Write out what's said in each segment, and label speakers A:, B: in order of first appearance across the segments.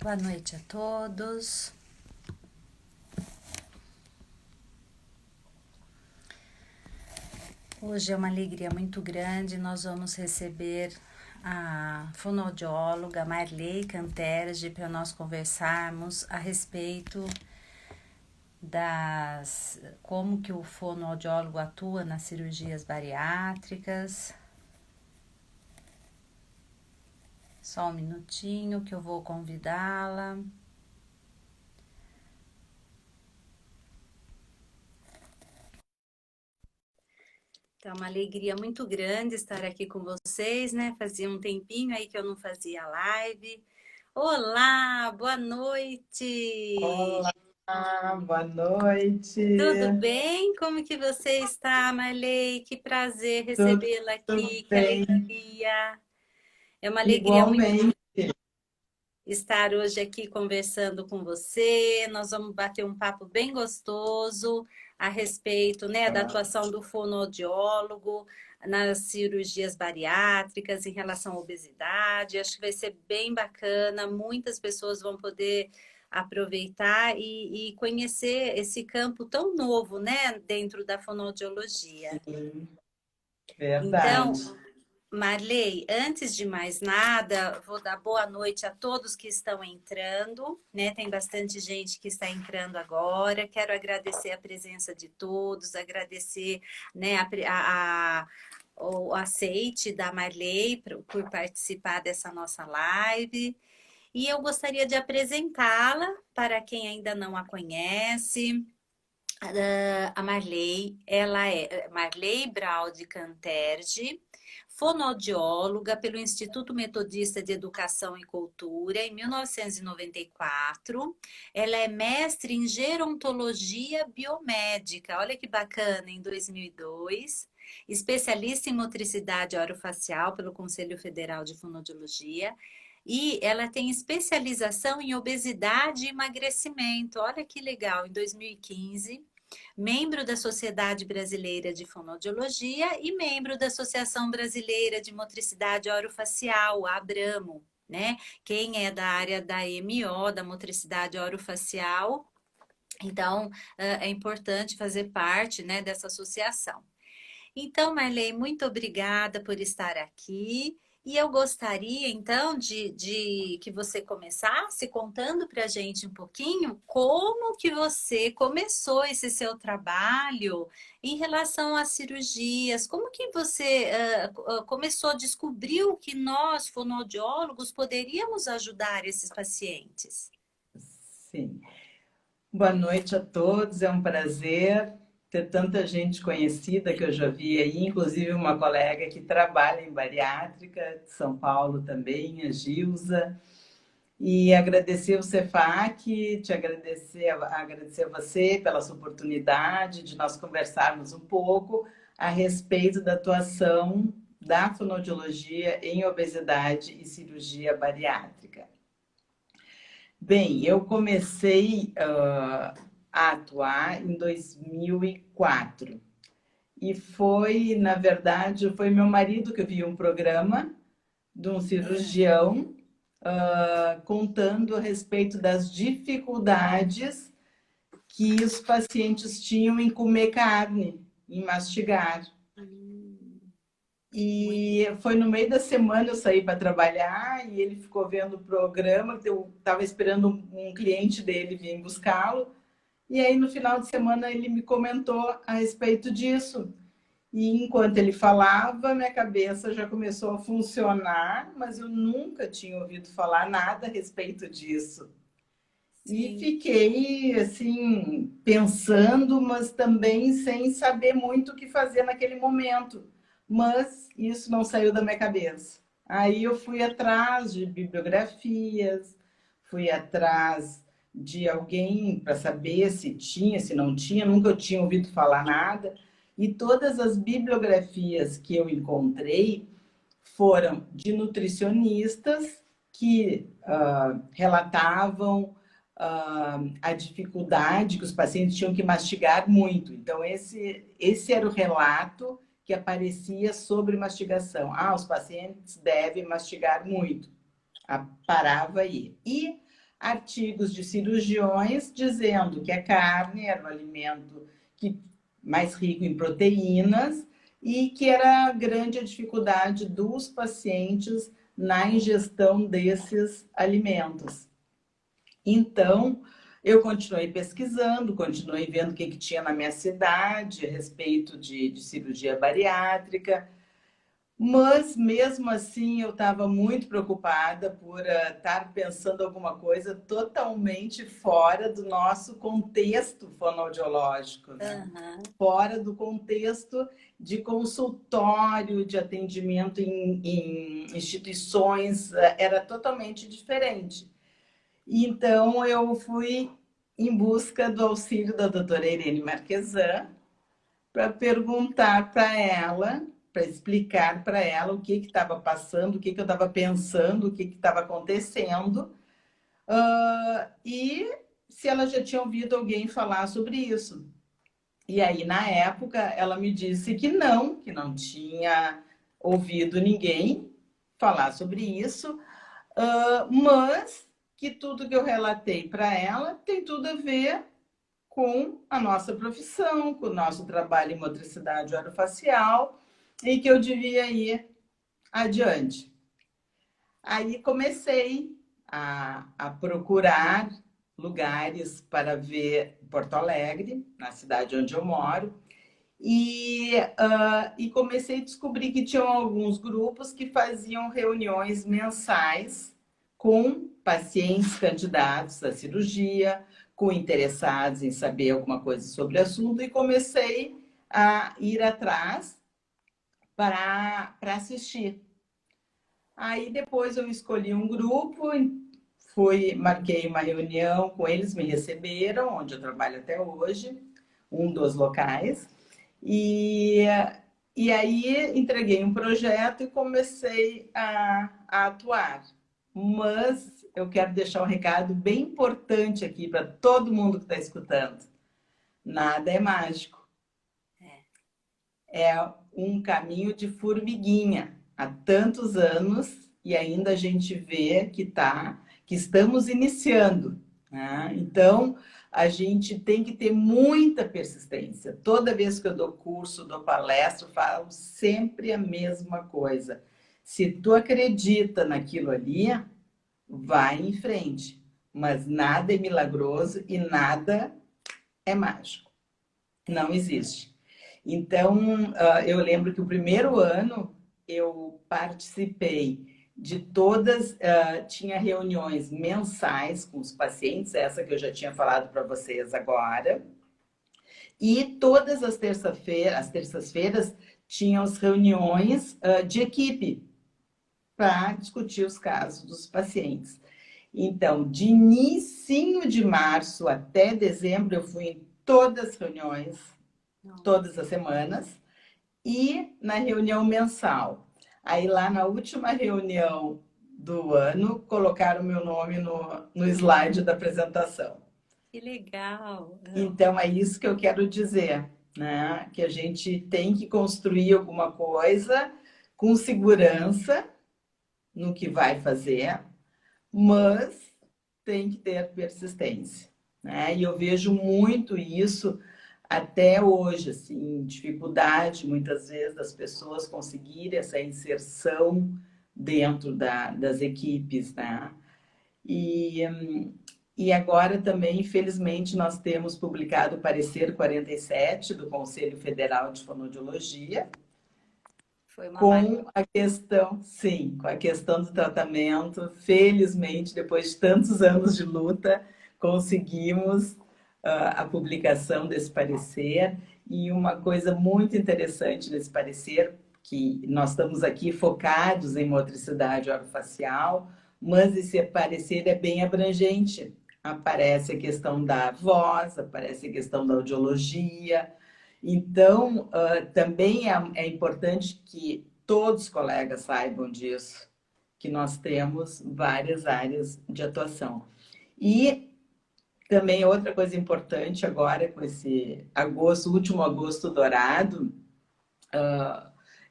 A: Boa noite a todos. Hoje é uma alegria muito grande, nós vamos receber a fonoaudióloga Marley Canterge para nós conversarmos a respeito das como que o fonoaudiólogo atua nas cirurgias bariátricas. Só um minutinho que eu vou convidá-la. Então, é uma alegria muito grande estar aqui com vocês, né? Fazia um tempinho aí que eu não fazia live. Olá, boa noite!
B: Olá, boa noite.
A: Tudo bem? Como que você está, Marley? Que prazer
B: Tudo
A: recebê-la aqui, que
B: bem?
A: alegria! É uma alegria muito
B: Igualmente.
A: estar hoje aqui conversando com você. Nós vamos bater um papo bem gostoso a respeito, né, da atuação do fonoaudiólogo nas cirurgias bariátricas em relação à obesidade. Acho que vai ser bem bacana. Muitas pessoas vão poder aproveitar e conhecer esse campo tão novo, né, dentro da fonoaudiologia.
B: Sim,
A: Então,
B: verdade.
A: Marley, antes de mais nada, vou dar boa noite a todos que estão entrando, né? Tem bastante gente que está entrando agora. Quero agradecer a presença de todos, agradecer, né, o aceite da Marley por participar dessa nossa live. E eu gostaria de apresentá-la para quem ainda não a conhece. A Marley, ela é Marley Braud Canterge, fonoaudióloga pelo Instituto Metodista de Educação e Cultura em 1994. Ela é mestre em gerontologia biomédica, olha que bacana, em 2002. Especialista em motricidade orofacial pelo Conselho Federal de Fonoaudiologia. E ela tem especialização em obesidade e emagrecimento. Olha que legal, em 2015 membro da Sociedade Brasileira de Fonoaudiologia e membro da Associação Brasileira de Motricidade Orofacial, a ABRAMO, né? Quem é da área da MO, da motricidade orofacial, então é importante fazer parte, né, dessa associação. Então, Marley, muito obrigada por estar aqui. E eu gostaria, então, de que você começasse contando para a gente um pouquinho como que você começou esse seu trabalho em relação às cirurgias, como que você começou, descobriu que nós, fonoaudiólogos, poderíamos ajudar esses pacientes.
B: Sim. Boa noite a todos. É um prazer ter tanta gente conhecida que eu já vi aí, inclusive uma colega que trabalha em bariátrica de São Paulo também, a Gilza. E agradecer o Cefac, te agradecer a você pela sua oportunidade de nós conversarmos um pouco a respeito da atuação da fonoaudiologia em obesidade e cirurgia bariátrica. Bem, eu comecei a atuar em 2004 e foi, na verdade, foi meu marido que viu um programa de um cirurgião contando a respeito das dificuldades que os pacientes tinham em comer carne, em mastigar. E foi no meio da semana eu saí para trabalhar e ele ficou vendo o programa, eu estava esperando um cliente dele vir buscá-lo. E aí, no final de semana, ele me comentou a respeito disso. E enquanto ele falava, minha cabeça já começou a funcionar, mas eu nunca tinha ouvido falar nada a respeito disso. E
A: Sim.
B: fiquei, assim, pensando, mas também sem saber muito o que fazer naquele momento. Mas isso não saiu da minha cabeça. Aí eu fui atrás de bibliografias, fui atrás de alguém para saber se tinha, se não tinha, nunca eu tinha ouvido falar nada. E todas as bibliografias que eu encontrei foram de nutricionistas que relatavam a dificuldade que os pacientes tinham que mastigar muito. Então, esse era o relato que aparecia sobre mastigação. Os pacientes devem mastigar muito. Parava aí. E artigos de cirurgiões dizendo que a carne era o alimento mais rico em proteínas e que era grande a dificuldade dos pacientes na ingestão desses alimentos. Então, eu continuei pesquisando, continuei vendo o que tinha na minha cidade a respeito de cirurgia bariátrica, mas mesmo assim eu estava muito preocupada por estar pensando alguma coisa totalmente fora do nosso contexto fonoaudiológico, né?
A: Uhum.
B: Fora do contexto de consultório, de atendimento em instituições, era totalmente diferente. Então, eu fui em busca do auxílio da doutora Irene Marquesan para perguntar para ela, para explicar para ela o que estava passando, o que eu estava pensando, o que estava acontecendo, e se ela já tinha ouvido alguém falar sobre isso. E aí, na época, ela me disse que não tinha ouvido ninguém falar sobre isso, mas que tudo que eu relatei para ela tem tudo a ver com a nossa profissão, com o nosso trabalho em motricidade orofacial e que eu devia ir adiante. Aí comecei a procurar lugares para ver Porto Alegre, na cidade onde eu moro, e comecei a descobrir que tinham alguns grupos que faziam reuniões mensais com pacientes candidatos à cirurgia, com interessados em saber alguma coisa sobre o assunto, e comecei a ir atrás para assistir. Aí depois eu escolhi um grupo, marquei uma reunião com eles, me receberam, onde eu trabalho até hoje, um dos locais, e aí entreguei um projeto e comecei a atuar. Mas eu quero deixar um recado bem importante aqui para todo mundo que está escutando. Nada é mágico. É um caminho de formiguinha há tantos anos e ainda a gente vê que estamos iniciando, né? Então, a gente tem que ter muita persistência. Toda vez que eu dou curso, dou palestra, eu falo sempre a mesma coisa. Se tu acredita naquilo ali, vai em frente. Mas nada é milagroso e nada é mágico. Não existe. Então, eu lembro que o primeiro ano eu participei de todas, tinha reuniões mensais com os pacientes, essa que eu já tinha falado para vocês agora, e todas as terças-feiras, tinham as reuniões de equipe para discutir os casos dos pacientes. Então, de inicinho de março até dezembro, eu fui em todas as reuniões, todas as semanas, e na reunião mensal. Aí lá na última reunião do ano, colocaram meu nome no slide da apresentação.
A: Que legal!
B: Então é isso que eu quero dizer, né? Que a gente tem que construir alguma coisa com segurança no que vai fazer, mas tem que ter persistência, né? E eu vejo muito isso até hoje, assim, dificuldade muitas vezes das pessoas conseguirem essa inserção dentro das equipes, né? E agora também, infelizmente, nós temos publicado o parecer 47 do Conselho Federal de Fonoaudiologia, com a questão, sim, com a questão do tratamento. Felizmente, depois de tantos anos de luta, conseguimos a publicação desse parecer. E uma coisa muito interessante nesse parecer, que nós estamos aqui focados em motricidade orofacial, mas esse parecer é bem abrangente. Aparece a questão da voz, aparece a questão da audiologia. Então, também é importante que todos os colegas saibam disso, que nós temos várias áreas de atuação. E também outra coisa importante agora, com esse último agosto dourado,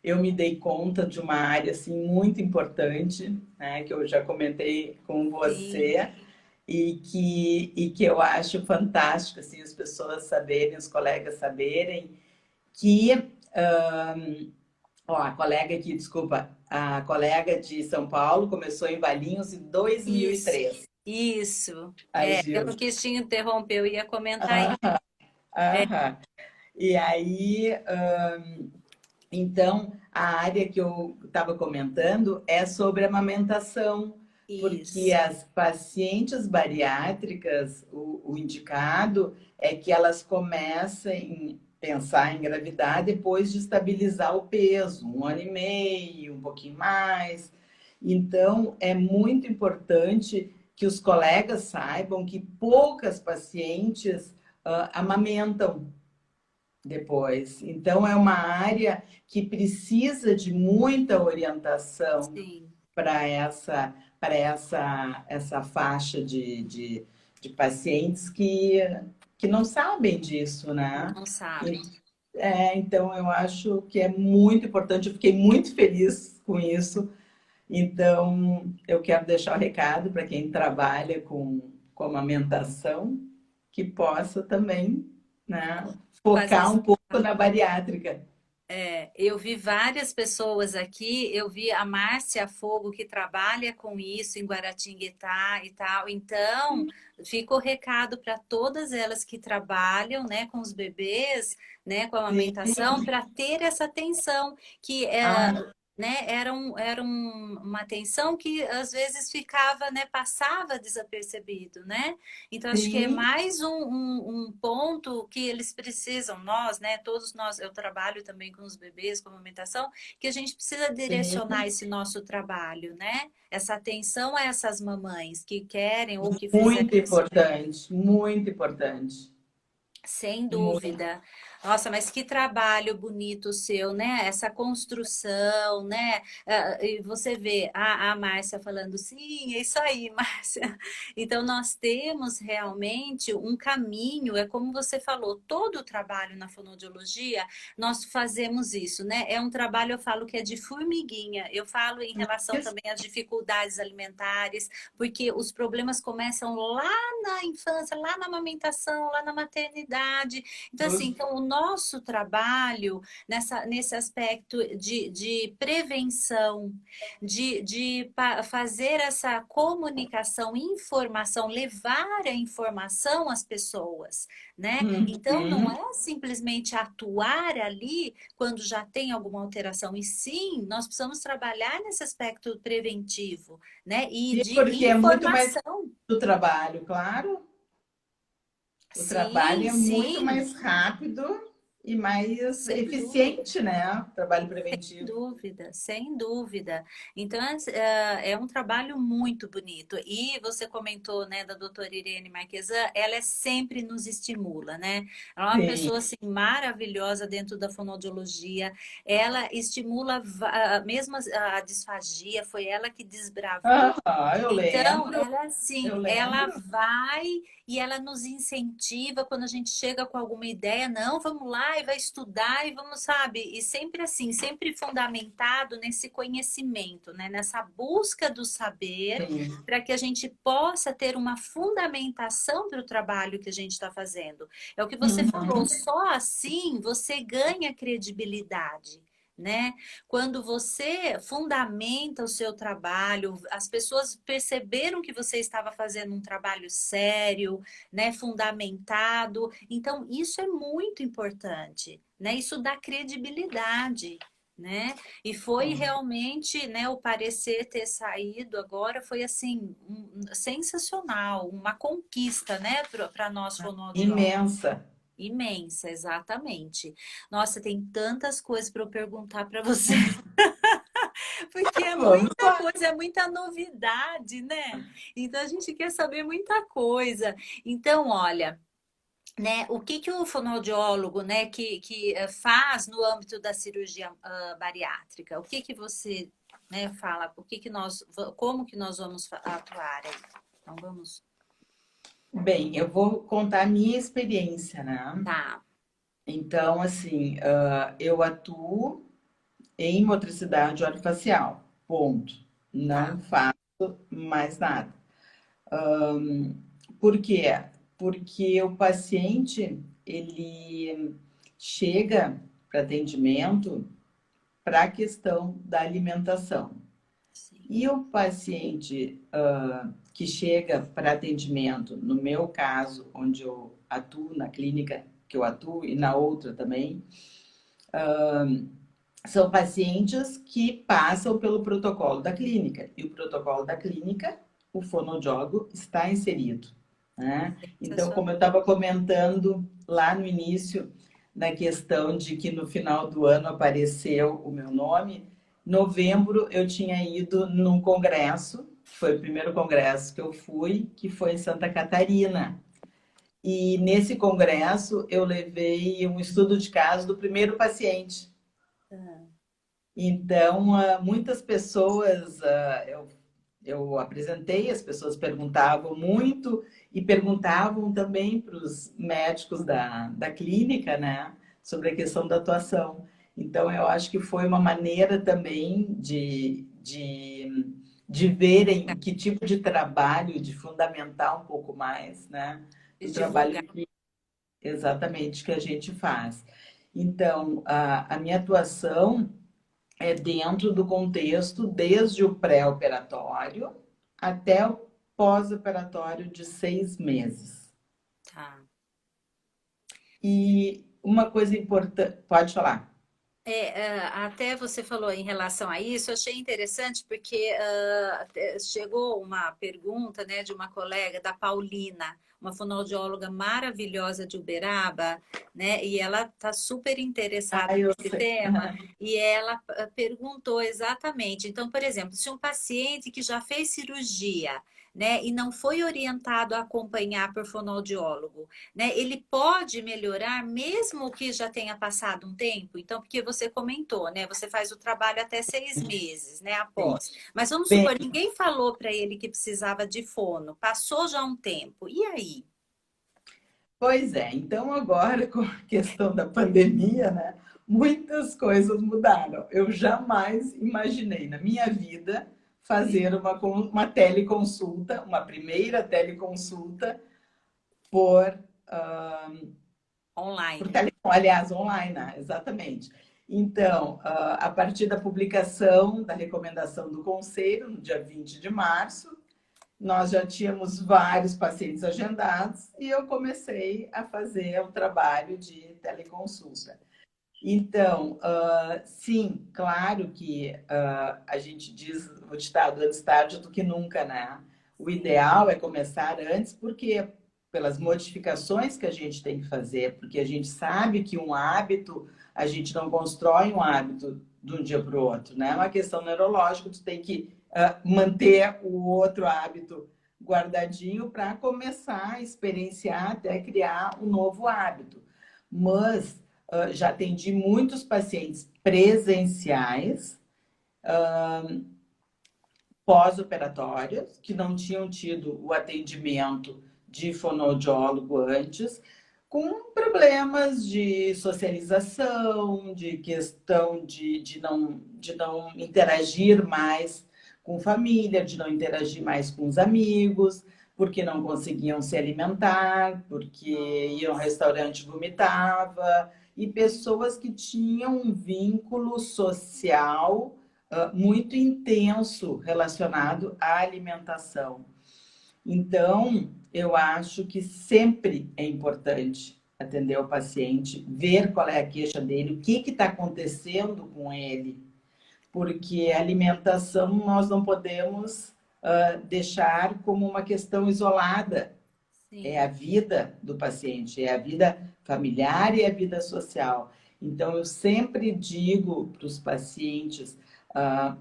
B: eu me dei conta de uma área assim, muito importante, né, que eu já comentei com você, e que eu acho fantástico, assim, as pessoas saberem, os colegas saberem que, ó, a colega aqui, desculpa, a colega de São Paulo começou em Valinhos em
A: Isso,
B: 2003,
A: isso.
B: a
A: É, eu
B: Gil.
A: não quis te interromper, eu ia comentar isso.
B: Aham,
A: É,
B: aham. E aí, então, a área que eu estava comentando é sobre amamentação, porque
A: isso.
B: as pacientes bariátricas, o indicado é que elas comecem a pensar em engravidar depois de estabilizar o peso, 1 ano e meio, um pouquinho mais. Então, é muito importante que os colegas saibam que poucas pacientes amamentam depois. Então, é uma área que precisa de muita orientação
A: Sim,
B: para essa faixa de pacientes que não sabem disso, né?
A: não
B: E-
A: sabem.
B: então, eu acho que é muito importante. Eu fiquei muito feliz com isso. Então, eu quero deixar o recado para quem trabalha com amamentação, que possa também, né,
A: Fazer
B: focar
A: esse
B: um pouco na
A: trabalho.
B: bariátrica.
A: Eu vi várias pessoas aqui, eu vi a Márcia Fogo, que trabalha com isso em Guaratinguetá e tal. Então, fica o recado para todas elas que trabalham, né, com os bebês, né, com a
B: Sim.
A: amamentação, para ter essa atenção, que
B: Ah,
A: né, uma atenção que às vezes ficava, né, passava desapercebido, né? Então, acho que é
B: sim,
A: mais um ponto que eles precisam, nós, né? Todos nós, eu trabalho também com os bebês, com amamentação, que a gente precisa direcionar
B: sim.
A: esse nosso trabalho, né? Essa atenção a essas mamães que querem ou que fizeram
B: Muito
A: isso.
B: importante, muito importante.
A: Sem
B: Muito.
A: dúvida. Nossa, mas que trabalho bonito o seu, né? Essa construção, né? E você vê a Márcia falando, sim, é isso aí, Márcia. Então, nós temos realmente um caminho, é como você falou, todo o trabalho na fonoaudiologia, nós fazemos isso, né? É um trabalho, eu falo que é de formiguinha. Eu falo em relação
B: Isso.
A: também às dificuldades alimentares, porque os problemas começam lá na infância, lá na amamentação, lá na maternidade. Então, assim, então, o nosso trabalho nesse aspecto de prevenção, fazer essa comunicação, informação, levar a informação às pessoas, né? Então, não
B: Uhum.
A: é simplesmente atuar ali quando já tem alguma alteração, e sim, nós precisamos trabalhar nesse aspecto preventivo, né? E
B: Sim,
A: de
B: porque é muito mais
A: informação.
B: do trabalho, claro. O trabalho
A: Sim,
B: é muito
A: sim,
B: mais rápido e mais
A: sem dúvida.
B: eficiente, né? O trabalho preventivo.
A: Dúvida, sem dúvida. Então, é um trabalho muito bonito. E você comentou, né, da doutora Irene Marquesan, ela sempre nos estimula, né? Ela é uma
B: Sim.
A: pessoa, assim, maravilhosa dentro da fonoaudiologia. Ela estimula, mesmo a disfagia, foi ela que desbravou.
B: Ah, eu
A: Então,
B: lembro,
A: ela
B: eu
A: assim, ela
B: lembro.
A: vai e ela nos incentiva quando a gente chega com alguma ideia, não, vamos lá e vai estudar e vamos, sabe? E sempre assim, sempre fundamentado nesse conhecimento, né? Nessa busca do saber,
B: Sim.
A: para que a gente possa ter uma fundamentação para o trabalho que a gente está fazendo. É o que você falou,
B: Uhum.
A: só assim você ganha credibilidade. Né? Quando você fundamenta o seu trabalho, as pessoas perceberam que você estava fazendo um trabalho sério, né, fundamentado. Então, isso é muito importante, né? Isso dá credibilidade. Né? E foi realmente, né, o parecer ter saído agora foi assim sensacional, uma conquista, né, para nós fonoaudiólogos.
B: Imensa.
A: Imensa, exatamente. Nossa, tem tantas coisas para eu perguntar para você. Porque é
B: Vamos
A: muita
B: lá.
A: coisa, é muita novidade, né? Então a gente quer saber muita coisa. Então, olha, né, o que que o fonoaudiólogo, né, que faz no âmbito da cirurgia bariátrica? O que que você, né, fala? O que que como que nós vamos atuar aí? Então vamos,
B: Bem, eu vou contar a minha experiência, né?
A: tá,
B: Então, assim, eu atuo em motricidade orofacial, ponto.
A: tá,
B: Não faço mais nada. Por quê? Porque o paciente, ele chega para atendimento para a questão da alimentação.
A: Sim.
B: E o paciente que chega para atendimento, no meu caso, onde eu atuo, na clínica que eu atuo e na outra também, são pacientes que passam pelo protocolo da clínica. E o protocolo da clínica, o fonoaudiólogo está inserido, né? Então, como eu
A: Sensacional.
B: estava comentando lá no início, na questão de que no final do ano apareceu o meu nome, novembro eu tinha ido num congresso, foi o primeiro congresso que eu fui, que foi em Santa Catarina. E nesse congresso eu levei um estudo de caso do primeiro paciente.
A: Ah,
B: Então, muitas pessoas, eu apresentei, as pessoas perguntavam muito e perguntavam também para os médicos da clínica, né, sobre a questão da atuação. Então, eu acho que foi uma maneira também de verem que tipo de trabalho, de fundamentar um pouco mais, né,
A: de
B: do
A: divulgar.
B: trabalho que exatamente que a gente faz. Então, a minha atuação é dentro do contexto, desde o pré-operatório até o pós-operatório de 6 meses.
A: Tá.
B: E uma coisa importante, pode falar.
A: Até você falou em relação a isso, eu achei interessante porque até chegou uma pergunta, né, de uma colega, da Paulina, uma fonoaudióloga maravilhosa de Uberaba, né, e ela está super interessada
B: Ah, eu
A: nesse
B: sei.
A: tema, e ela perguntou exatamente. Então, por exemplo, se um paciente que já fez cirurgia, né, e não foi orientado a acompanhar por fonoaudiólogo, né? Ele pode melhorar mesmo que já tenha passado um tempo. Então, porque você comentou, né? Você faz o trabalho até 6 meses, né?
B: Sim.
A: Após. Mas vamos
B: Bem,
A: supor, ninguém falou para ele que precisava de fono. Passou já um tempo. E aí?
B: pois é, então agora com a questão da pandemia, né, muitas coisas mudaram. Eu jamais imaginei na minha vida fazer uma teleconsulta, uma primeira teleconsulta por por
A: Online.
B: telefone, aliás, online, né? Exatamente. Então, a partir da publicação da recomendação do Conselho, no dia 20 de março, nós já tínhamos vários pacientes agendados e eu comecei a fazer o trabalho de teleconsulta. Então, sim, claro que a gente diz o ditado antes tarde do que nunca, né? O
A: Sim,
B: ideal é começar antes, porque pelas modificações que a gente tem que fazer, porque a gente sabe que um hábito, a gente não constrói um hábito de um dia para o outro, né? É uma questão neurológica, tu tem que manter o outro hábito guardadinho para começar a experienciar até criar um novo hábito. Mas já atendi muitos pacientes presenciais, pós-operatórios, que não tinham tido o atendimento de fonoaudiólogo antes, com problemas de socialização, de questão de não interagir mais com família, de não interagir mais com os amigos, porque não conseguiam se alimentar, porque iam ao
A: nossa,
B: restaurante e vomitava, e pessoas que tinham um vínculo social muito intenso relacionado à alimentação. Então, eu acho que sempre é importante atender o paciente, ver qual é a queixa dele, o que está acontecendo com ele, porque a alimentação nós não podemos deixar como uma questão isolada. É a
A: sim.
B: vida do paciente, é a vida familiar e a vida social. Então, eu sempre digo para os pacientes,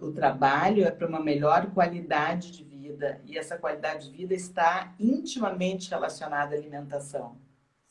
B: o trabalho é para uma melhor qualidade de vida, e essa qualidade de vida está intimamente relacionada à alimentação.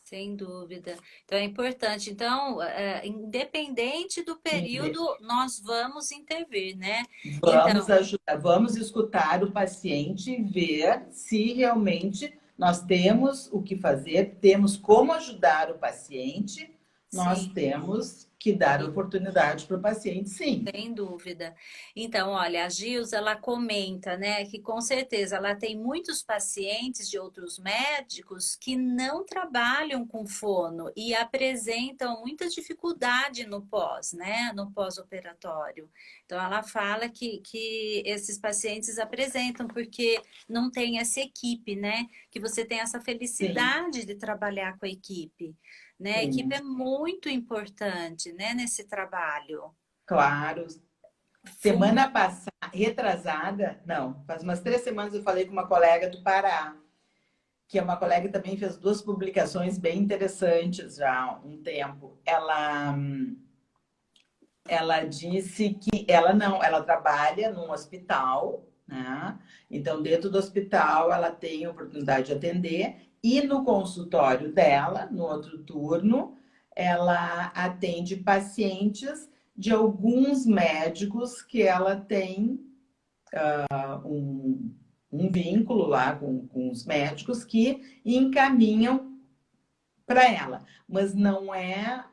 A: Sem dúvida. Então é importante. Então, independente do período, nós vamos intervir, né?
B: Vamos
A: Então,
B: ajudar, vamos escutar o paciente e ver se realmente nós temos o que fazer, temos como ajudar o paciente, nós
A: sim.
B: temos que dar oportunidade para o paciente, sim.
A: Sem dúvida. Então, olha, a Gilza, ela comenta, né, que com certeza ela tem muitos pacientes de outros médicos que não trabalham com fono e apresentam muita dificuldade no pós, né, no pós-operatório. Então, ela fala que esses pacientes apresentam porque não tem essa equipe, né, que você tem essa
B: Sim,
A: felicidade de trabalhar com a equipe, né, a equipe
B: sim,
A: é muito importante, né, nesse trabalho.
B: claro.
A: Fun-
B: Semana passada, retrasada, não, faz umas 3 semanas eu falei com uma colega do Pará, que é uma colega que também fez 2 publicações bem interessantes já há um tempo. Ela disse que ela não, ela trabalha num hospital, né? Então, dentro do hospital, ela tem a oportunidade de atender, e no consultório dela, no outro turno, ela atende pacientes de alguns médicos que ela tem um vínculo lá com os médicos que encaminham para ela, mas não é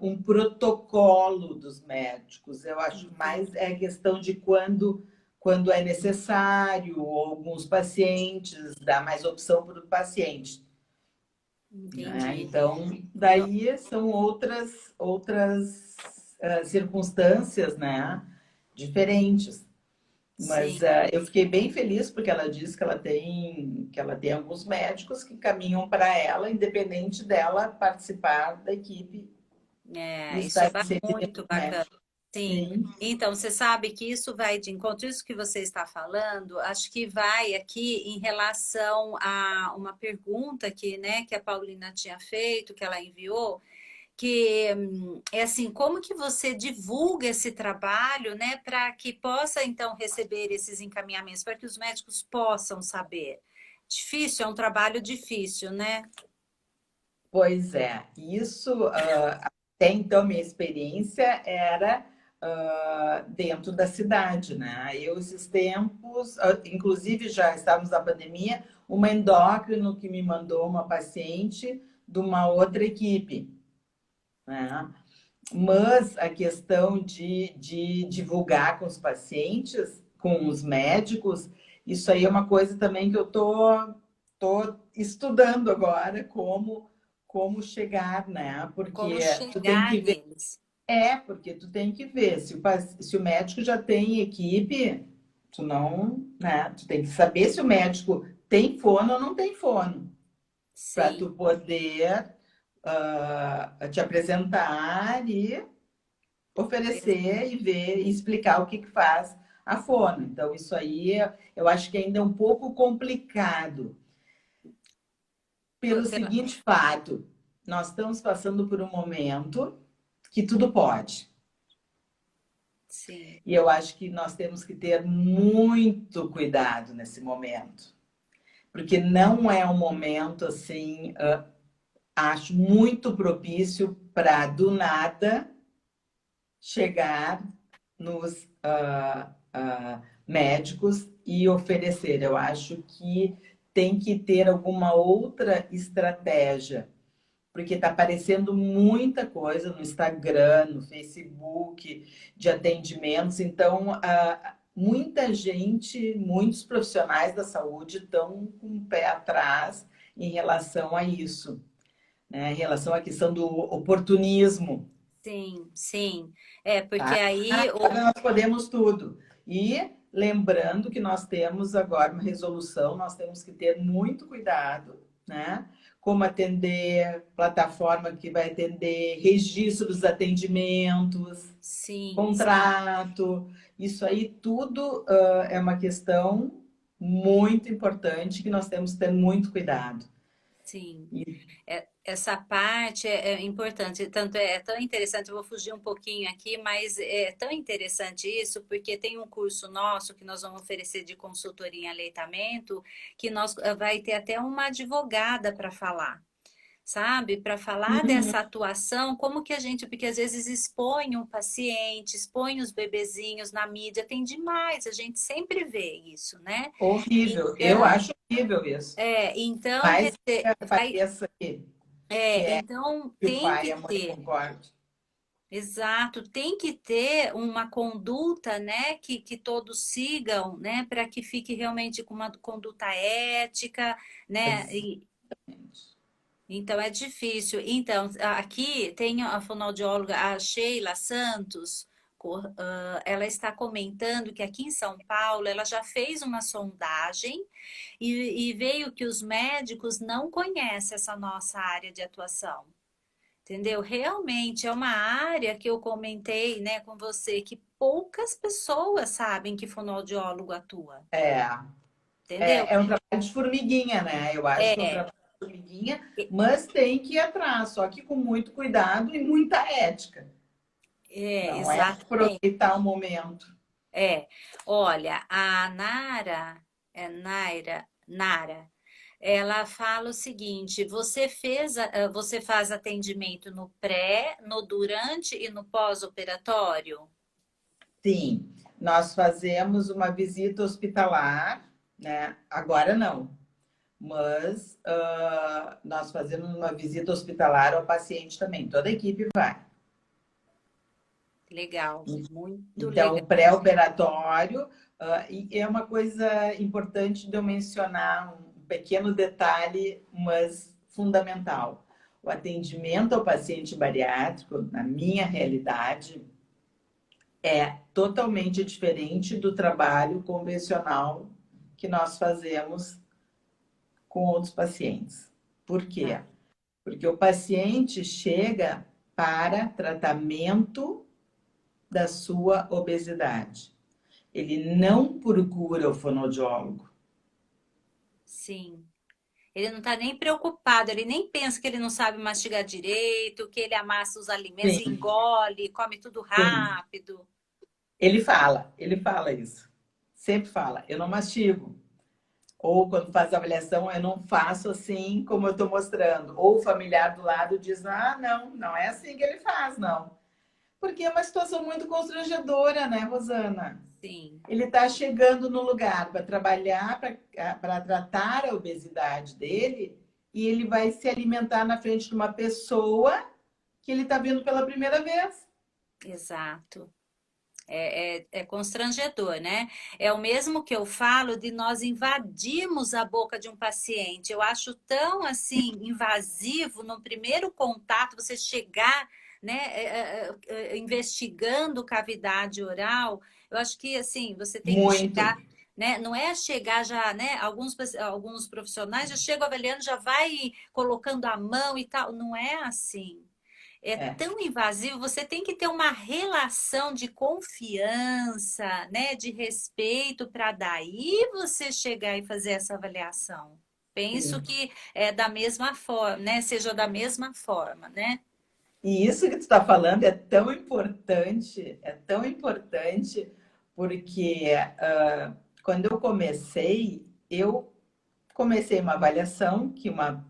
B: um protocolo dos médicos. Eu acho mais
A: Entendi,
B: é questão de quando é necessário, ou alguns pacientes, dá mais opção para o paciente. Né?
A: entendi.
B: Então,
A: No-
B: daí são outras circunstâncias, né? Diferentes. Mas
A: sim,
B: eu fiquei bem feliz porque ela disse que ela tem alguns médicos que caminham para ela, independente dela participar da equipe e
A: isso é
B: estar sempre dentro
A: muito
B: do
A: bacana.
B: médico.
A: Sim.
B: Sim,
A: Então, você sabe que isso vai de encontro, isso que você está falando, acho que vai aqui em relação a uma pergunta que, né, que a Paulina tinha feito, que ela enviou, que é assim, como que você divulga esse trabalho, né, para que possa então receber esses encaminhamentos, para que os médicos possam saber. Difícil, é um trabalho difícil, né?
B: pois é. Isso, até então, minha experiência era dentro da cidade, né? Eu, esses tempos, inclusive já estávamos na pandemia, uma endócrino que me mandou uma paciente de uma outra equipe, né? Mas a questão de divulgar com os pacientes, com os médicos, isso aí é uma coisa também que eu tô estudando agora, como chegar, né?
A: Como
B: Porque tu tem
A: chegar
B: que ver,
A: neles.
B: porque tu tem que ver se o médico já tem equipe, tu não, né? Tu tem que saber se o médico tem fono ou não tem fono, para
A: Sim,
B: tu poder te apresentar e
A: ex-
B: oferecer e ver e explicar o que faz a fono. Então, isso aí eu acho que ainda é um pouco complicado, pelo
A: pela,
B: seguinte fato: nós estamos passando por um momento que tudo pode.
A: sim,
B: E eu acho que nós temos que ter muito cuidado nesse momento, porque não é um momento assim, acho muito propício para do nada chegar nos médicos e oferecer. Eu acho que tem que ter alguma outra estratégia, porque está aparecendo muita coisa no Instagram, no Facebook, de atendimentos. Então, muita gente, muitos profissionais da saúde estão com o pé atrás em relação a isso, né? Em relação à questão do oportunismo.
A: sim, sim. É, porque
B: Tá?
A: aí
B: Agora nós podemos tudo. E lembrando que nós temos agora uma resolução, nós temos que ter muito cuidado, né? Como atender, plataforma que vai atender, registro dos atendimentos,
A: sim, sim,
B: contrato, isso aí tudo é uma questão muito importante que nós temos que ter muito cuidado.
A: sim.
B: E,
A: Essa parte é importante, tanto é tão interessante, eu vou fugir um pouquinho aqui, mas é tão interessante isso, porque tem um curso nosso que nós vamos oferecer de consultoria em aleitamento, que nós vai ter até uma advogada para falar, sabe? Para falar
B: uhum,
A: dessa atuação, como que a gente, porque às vezes expõe um paciente, expõe os bebezinhos na mídia, tem demais, a gente sempre vê isso, né?
B: horrível, eu
A: Então,
B: acho horrível isso.
A: então, quer
B: Mas
A: dizer, vai,
B: pareça que
A: então
B: que o
A: tem
B: pai e
A: que
B: a mãe
A: ter.
B: concordem.
A: Exato, tem que ter uma conduta, né, que todos sigam, né, para que fique realmente com uma conduta ética, né,
B: Exatamente.
A: então é difícil. Então, aqui tem a fonoaudióloga, a Sheila Santos, ela está comentando que aqui em São Paulo ela já fez uma sondagem e veio que os médicos não conhecem essa nossa área de atuação. Entendeu? Realmente é uma área que eu comentei, né, com você, que poucas pessoas sabem que fonoaudiólogo atua.
B: É,
A: Entendeu?
B: é um trabalho de formiguinha, né? Eu acho que é um
A: É,
B: trabalho de formiguinha, mas tem que ir atrás, só que com muito cuidado e muita ética. Não é
A: exatamente.
B: aproveitar o momento.
A: É, olha, a Nara, Nara, ela fala o seguinte: você faz atendimento no pré, no durante e no pós-operatório?
B: Sim, nós fazemos uma visita hospitalar, né? Agora não, mas nós fazemos uma visita hospitalar ao paciente também. Toda a equipe vai.
A: Legal, muito
B: Então,
A: legal.
B: o pré-operatório, e é uma coisa importante de eu mencionar, um pequeno detalhe, mas fundamental. O atendimento ao paciente bariátrico, na minha realidade, é totalmente diferente do trabalho convencional que nós fazemos com outros pacientes. Por quê?
A: Tá.
B: Porque o paciente chega para tratamento da sua obesidade. Ele não procura o fonoaudiólogo.
A: Sim. Ele não está nem preocupado, ele nem pensa que ele não sabe mastigar direito, que ele amassa os alimentos,
B: Sim,
A: engole, come tudo
B: sim.
A: rápido.
B: Ele fala isso. Sempre fala, eu não mastigo. Ou quando faz a avaliação, eu não faço assim como eu estou mostrando. Ou o familiar do lado diz, ah, não, não é assim que ele faz, não. Porque é uma situação muito constrangedora, né, Rosana?
A: Sim,
B: Ele está chegando no lugar para trabalhar, para tratar a obesidade dele, e ele vai se alimentar na frente de uma pessoa que ele está vendo pela primeira vez.
A: exato. É constrangedor, né? É o mesmo que eu falo de nós invadirmos a boca de um paciente. Eu acho tão assim invasivo no primeiro contato você chegar, né, investigando cavidade oral. Eu acho que assim você tem que
B: Muito.
A: chegar, né? Não é chegar já, né? Alguns profissionais já chegam avaliando, já vai colocando a mão e tal. Não é assim. É
B: É.
A: tão invasivo, você tem que ter uma relação de confiança, né, de respeito para daí você chegar e fazer essa avaliação. Penso
B: Sim.
A: que é da mesma forma, né, seja da mesma forma, né?
B: E isso que tu está falando é tão importante, porque quando eu comecei uma avaliação que uma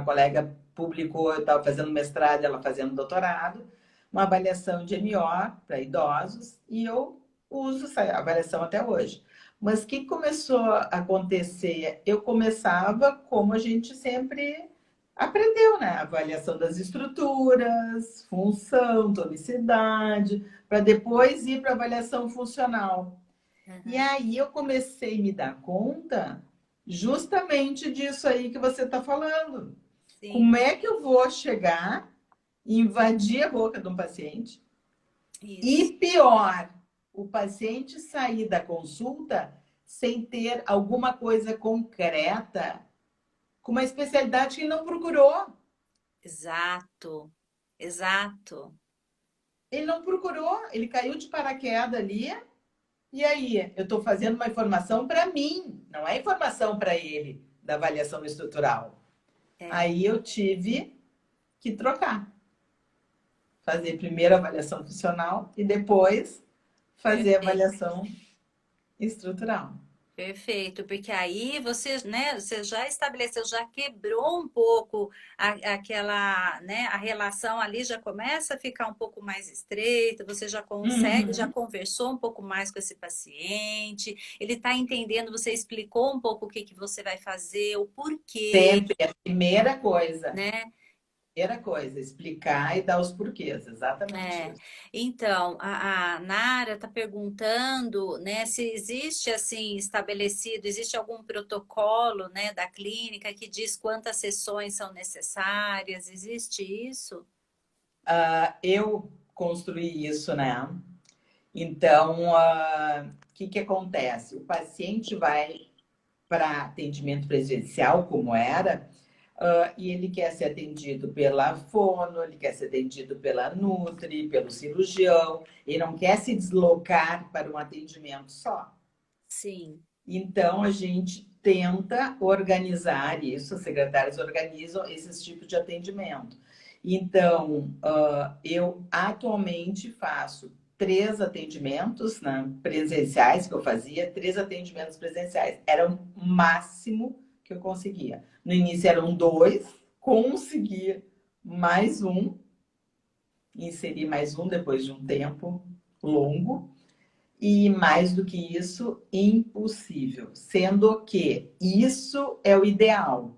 B: colega publicou, eu estava fazendo mestrado, ela fazendo doutorado, uma avaliação de MO para idosos, e eu uso essa avaliação até hoje. Mas o que começou a acontecer? Eu começava como a gente sempre aprendeu, né? Avaliação das estruturas, função, tonicidade, para depois ir para avaliação funcional. E
A: Uhum.
B: aí eu comecei a me dar conta justamente disso aí que você está falando. Como
A: Sim,
B: é que eu vou chegar e invadir a boca de um paciente?
A: isso.
B: E pior, o paciente sair da consulta sem ter alguma coisa concreta, com uma especialidade que ele não procurou.
A: Exato, exato.
B: Ele não procurou, ele caiu de paraquedas ali. E aí, eu estou fazendo uma informação para mim, não é informação para ele da avaliação estrutural.
A: É,
B: Aí eu tive que trocar, fazer primeiro a avaliação funcional e depois fazer a
A: perfeito.
B: avaliação estrutural.
A: Perfeito, porque aí você, né, você já estabeleceu, já quebrou um pouco aquela, né, a relação ali já começa a ficar um pouco mais estreita, você já consegue, já
B: Uhum.
A: conversou um pouco mais com esse paciente, ele está entendendo, você explicou um pouco o que que você vai fazer, o porquê,
B: Sempre é a primeira coisa.
A: né?
B: Primeira coisa, explicar e dar os porquês, exatamente
A: É,
B: isso.
A: então, a Nara está perguntando, né, se existe assim estabelecido, existe algum protocolo, né, da clínica que diz quantas sessões são necessárias? Existe isso?
B: Eu construí isso, né? Então, o que que acontece? O paciente vai para atendimento presencial, como era, e ele quer ser atendido pela fono, ele quer ser atendido pela Nutri, pelo cirurgião, ele não quer se deslocar para um atendimento só.
A: Sim,
B: Então, a gente tenta organizar isso, as secretárias organizam esses tipos de atendimento. Então, eu atualmente faço 3 atendimentos, né, presenciais que eu fazia, 3 atendimentos presenciais. Era o máximo que eu conseguia. No início eram 2, consegui mais um, inseri mais um depois de um tempo longo. E mais do que isso, impossível. Sendo que isso é o ideal,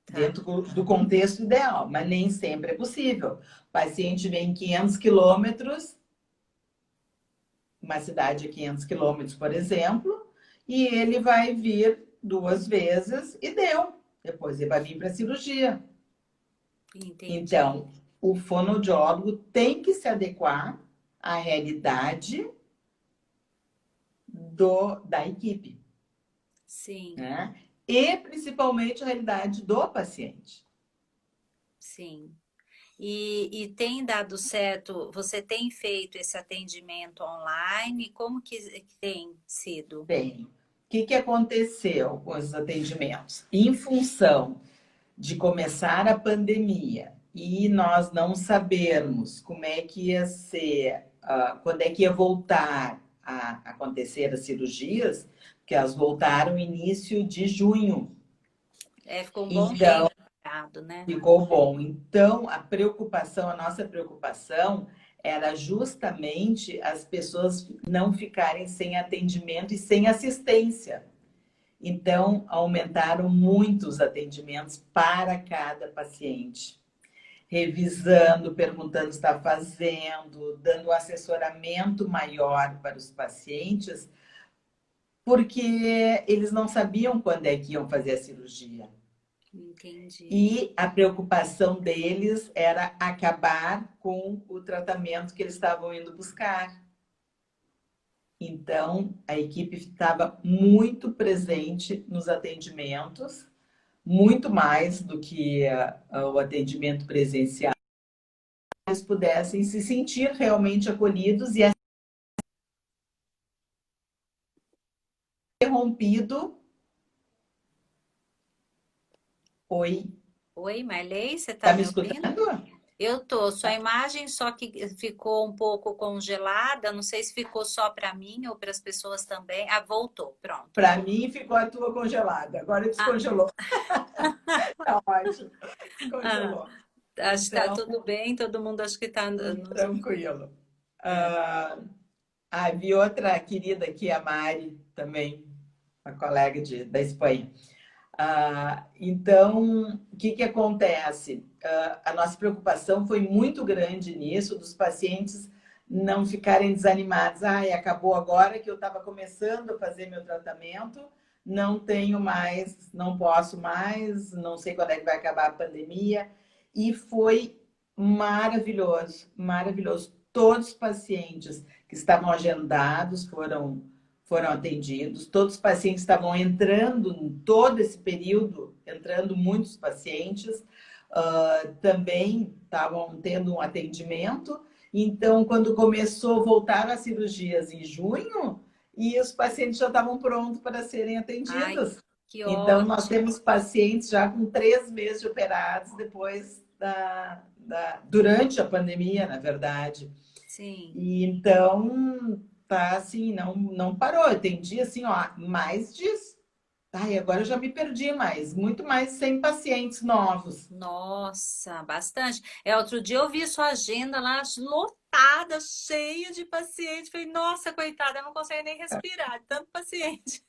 A: tá.
B: dentro do contexto ideal, mas nem sempre é possível. O paciente vem 500 quilômetros, uma cidade a 500 quilômetros, por exemplo, e ele vai vir 2 vezes e deu. Depois ele vai vir para a cirurgia.
A: Entendi.
B: Então, o fonoaudiólogo tem que se adequar à realidade da equipe,
A: Sim,
B: né? E principalmente a realidade do paciente.
A: sim. E tem dado certo? Você tem feito esse atendimento online? Como que tem sido?
B: Bem, o que que aconteceu com os atendimentos? Em função de começar a pandemia e nós não sabermos como é que ia ser, quando é que ia voltar a acontecer as cirurgias, que elas voltaram no início de junho.
A: É, ficou um bom
B: Então,
A: tempo parado, né?
B: ficou bom. Então, a nossa preocupação era justamente as pessoas não ficarem sem atendimento e sem assistência. Então, aumentaram muito os atendimentos para cada paciente, revisando, perguntando se está fazendo, dando um assessoramento maior para os pacientes, porque eles não sabiam quando é que iam fazer a cirurgia.
A: Entendi.
B: E a preocupação deles era acabar com o tratamento que eles estavam indo buscar. Então, a equipe estava muito presente nos atendimentos, muito mais do que o atendimento presencial, eles pudessem se sentir realmente acolhidos e interrompido. Oi,
A: Oi, Marley, você está
B: tá me
A: me ouvindo?
B: escutando?
A: Eu tô. Sua imagem só que ficou um pouco congelada. Não sei se ficou só para mim ou para as pessoas também. Ah, voltou. Pronto,
B: Para
A: voltou.
B: mim ficou a tua congelada, agora
A: Ah,
B: descongelou. Tá ótimo,
A: ah,
B: descongelou.
A: acho que tá
B: Então,
A: tudo bem. Todo mundo acho que está nos ouvindo.
B: tranquilo.
A: É.
B: Vi outra querida aqui, a Mari, também, uma colega da Espanha. Então, o que que acontece? A nossa preocupação foi muito grande nisso, dos pacientes não ficarem desanimados. Acabou agora que eu estava começando a fazer meu tratamento, não tenho mais, não posso mais, não sei quando é que vai acabar a pandemia. E foi maravilhoso, maravilhoso. Todos os pacientes que estavam agendados foram atendidos, todos os pacientes estavam entrando, em todo esse período, entrando muitos pacientes, também estavam tendo um atendimento. Então, quando começou, voltaram as cirurgias em junho e os pacientes já estavam prontos para serem
A: Ai,
B: atendidos.
A: que
B: Então, nós
A: ótimo.
B: temos pacientes já com 3 meses de operados depois durante a pandemia, na verdade.
A: Sim.
B: E então tá assim, não parou. Tem dia assim, ó, mais de. Ai, agora eu já me perdi mais, muito mais 100 pacientes novos.
A: Nossa, bastante. Outro dia eu vi sua agenda lá lotada, cheia de pacientes. Falei, nossa, coitada, eu não consegue nem respirar, de tanto paciente.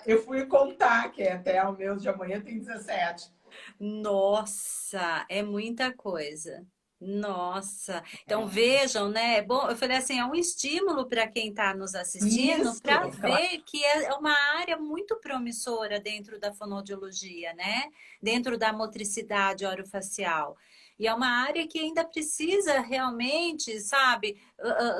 B: Eu fui contar que até o meu de amanhã tem 17.
A: Nossa, é muita coisa. Nossa, então vejam, né? É bom, eu falei assim, é um estímulo para quem está nos assistindo
B: Isso,
A: para
B: claro.
A: ver que é uma área muito promissora dentro da fonoaudiologia, né? Dentro da motricidade orofacial. E é uma área que ainda precisa realmente, sabe,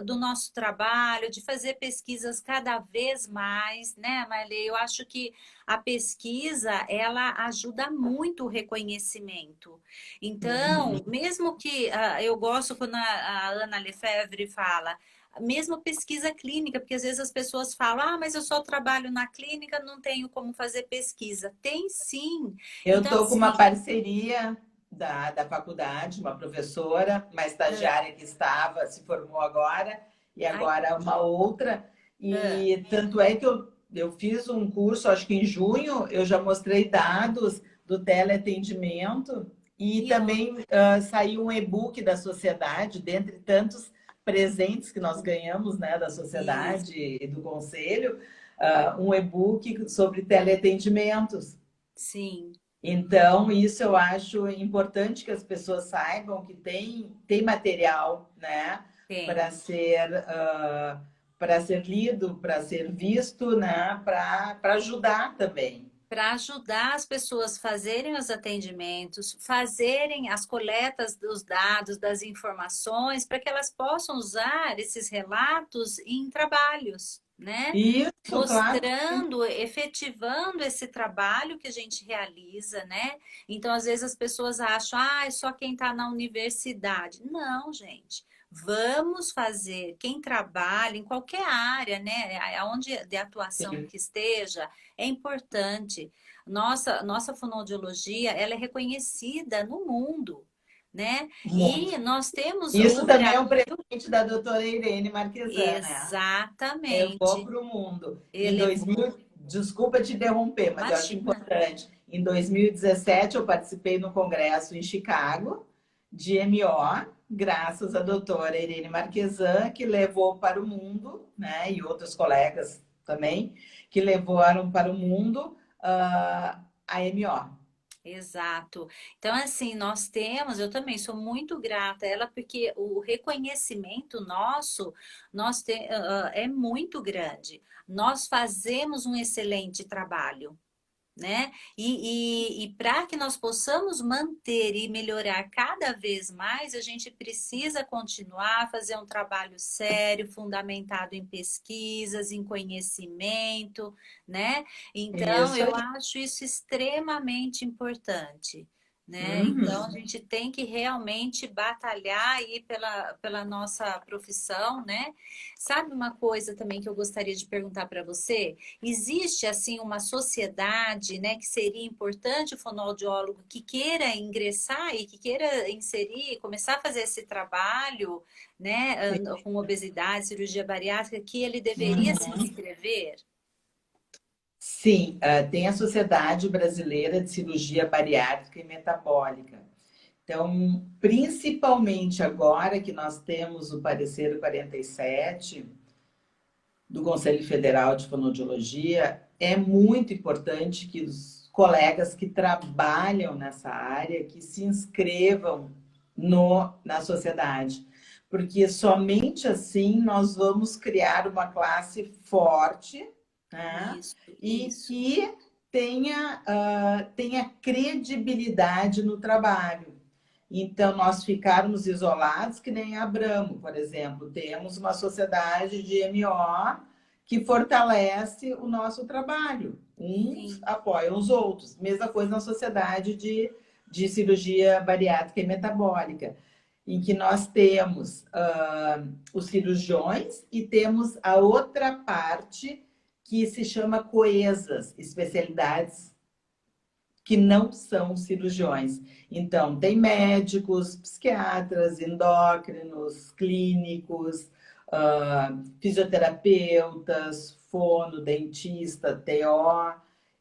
A: do nosso trabalho, de fazer pesquisas cada vez mais, né, Marley? Eu acho que a pesquisa, ela ajuda muito o reconhecimento.
B: Uhum.
A: Então, mesmo que eu gosto quando a Ana Lefebvre fala, mesmo pesquisa clínica, porque às vezes as pessoas falam, ah, mas eu só trabalho na clínica, não tenho como fazer pesquisa. Tem sim.
B: Eu
A: Então,
B: estou com uma
A: assim,
B: parceria da faculdade, uma professora, uma
A: ah,
B: estagiária que estava, se formou agora, e
A: ai,
B: agora uma outra.
A: ah,
B: E tanto é que eu fiz um curso, acho que em junho, eu já mostrei dados do teleatendimento e
A: que
B: também saiu um e-book da sociedade, dentre tantos presentes que nós ganhamos, né, da
A: ótimo.
B: sociedade e do conselho, um e-book sobre teleatendimentos.
A: Sim,
B: Então, isso eu acho importante que as pessoas saibam que tem material, né, para
A: tem.
B: ser, para ser lido, para ser visto, né, para ajudar também.
A: Para ajudar as pessoas a fazerem os atendimentos, fazerem as coletas dos dados, das informações, para que elas possam usar esses relatos em trabalhos, né?
B: Isso, claro.
A: Mostrando, efetivando esse trabalho que a gente realiza, né? Então, às vezes as pessoas acham, ah, é só quem está na universidade. Não, gente. Vamos fazer, quem trabalha em qualquer área, né, aonde de atuação que esteja, é importante. Nossa fonoaudiologia, ela é reconhecida no mundo, né?
B: Muito.
A: E nós temos
B: Isso
A: o
B: também é um
A: Brasil,
B: presente da doutora Irene Marquesan, né? Levou
A: exatamente,
B: para o mundo. Em
A: elevou,
B: 2000, desculpa te interromper, mas eu acho
A: imagina.
B: importante. Em 2017, eu participei no congresso em Chicago, de MO, graças à doutora Irene Marquesan, que levou para o mundo, né, e outros colegas também, que levaram para o mundo a MO.
A: Exato. Então, assim, nós temos, eu também sou muito grata a ela, porque o reconhecimento nosso, é muito grande. Nós fazemos um excelente trabalho, né? E para que nós possamos manter e melhorar cada vez mais, a gente precisa continuar a fazer um trabalho sério, fundamentado em pesquisas, em conhecimento, né? Então,
B: Isso
A: eu
B: aí.
A: acho isso extremamente importante. Né? Então, a
B: Uhum.
A: gente tem que realmente batalhar aí pela nossa profissão, né? Sabe uma coisa também que eu gostaria de perguntar para você? Existe assim uma sociedade, né, que seria importante o fonoaudiólogo que queira ingressar e que queira inserir, começar a fazer esse trabalho, né, com obesidade, cirurgia bariátrica, que ele deveria se
B: Uhum.
A: inscrever?
B: Sim, tem a Sociedade Brasileira de Cirurgia Bariátrica e Metabólica. Então, principalmente agora que nós temos o parecer 47 do Conselho Federal de Fonoaudiologia, é muito importante que os colegas que trabalham nessa área que se inscrevam na sociedade, porque somente assim nós vamos criar uma classe forte, né?
A: Isso,
B: E
A: isso.
B: que tenha credibilidade no trabalho. Então, nós ficarmos isolados, que nem a Abramo, por exemplo. Temos uma sociedade de MO que fortalece o nosso trabalho. Uns
A: Sim,
B: apoiam os outros. Mesma coisa na sociedade de cirurgia bariátrica e metabólica, em que nós temos os cirurgiões e temos a outra parte que se chama coesas, especialidades que não são cirurgiões. Então, tem médicos, psiquiatras, endócrinos, clínicos, fisioterapeutas, fono, dentista, TO.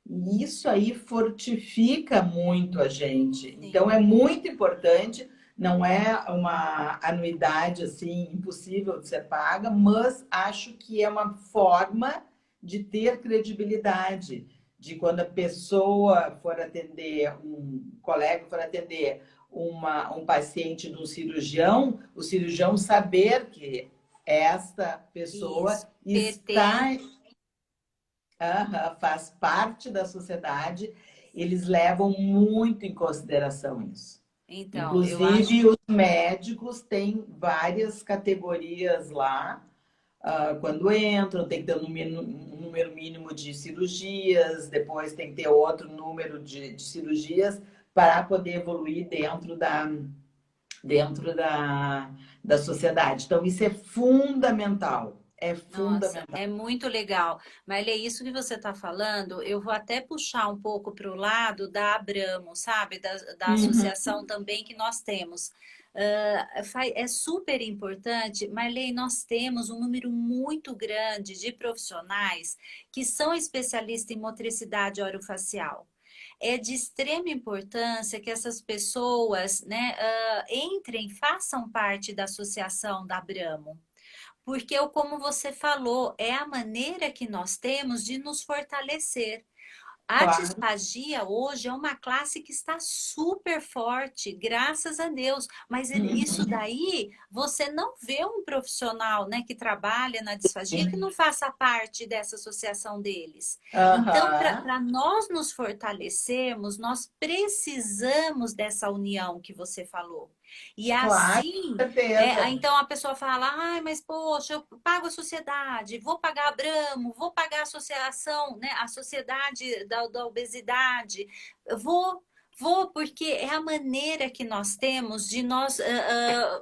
B: E isso aí fortifica muito a gente. Então,
A: sim.
B: é muito importante. Não é uma anuidade assim impossível de ser paga, mas acho que é uma forma de ter credibilidade, de quando a pessoa for atender, um colega for atender um paciente de um cirurgião, o cirurgião saber que esta pessoa
A: Isso.
B: está,
A: PT.
B: faz parte da sociedade, eles levam muito em consideração isso.
A: Então, eu acho.
B: Inclusive, os médicos têm várias categorias lá. Quando entram, tem que ter um número mínimo de cirurgias, depois tem que ter outro número de cirurgias para poder evoluir dentro da sociedade. Então, isso é fundamental. É
A: Nossa,
B: fundamental.
A: é muito legal. Mas é isso que você está falando. Eu vou até puxar um pouco para o lado da Abramo, sabe? Da
B: Uhum.
A: associação também que nós temos. É super importante, Marley, nós temos um número muito grande de profissionais que são especialistas em motricidade orofacial. É de extrema importância que essas pessoas, né, entrem, façam parte da associação da Abramo. Porque, como você falou, é a maneira que nós temos de nos fortalecer. A
B: Claro.
A: disfagia hoje é uma classe que está super forte, graças a Deus. Mas isso
B: Uhum.
A: daí, você não vê um profissional, né, que trabalha na disfagia que não faça parte dessa associação deles. Então,
B: Aham.
A: para nós nos fortalecermos, nós precisamos dessa união que você falou. E
B: Claro,
A: assim,
B: com certeza.
A: então a pessoa fala, ai, mas poxa, eu pago a sociedade, vou pagar a Abramo, vou pagar a associação, né, a sociedade da obesidade, eu vou, porque é a maneira que nós temos de nós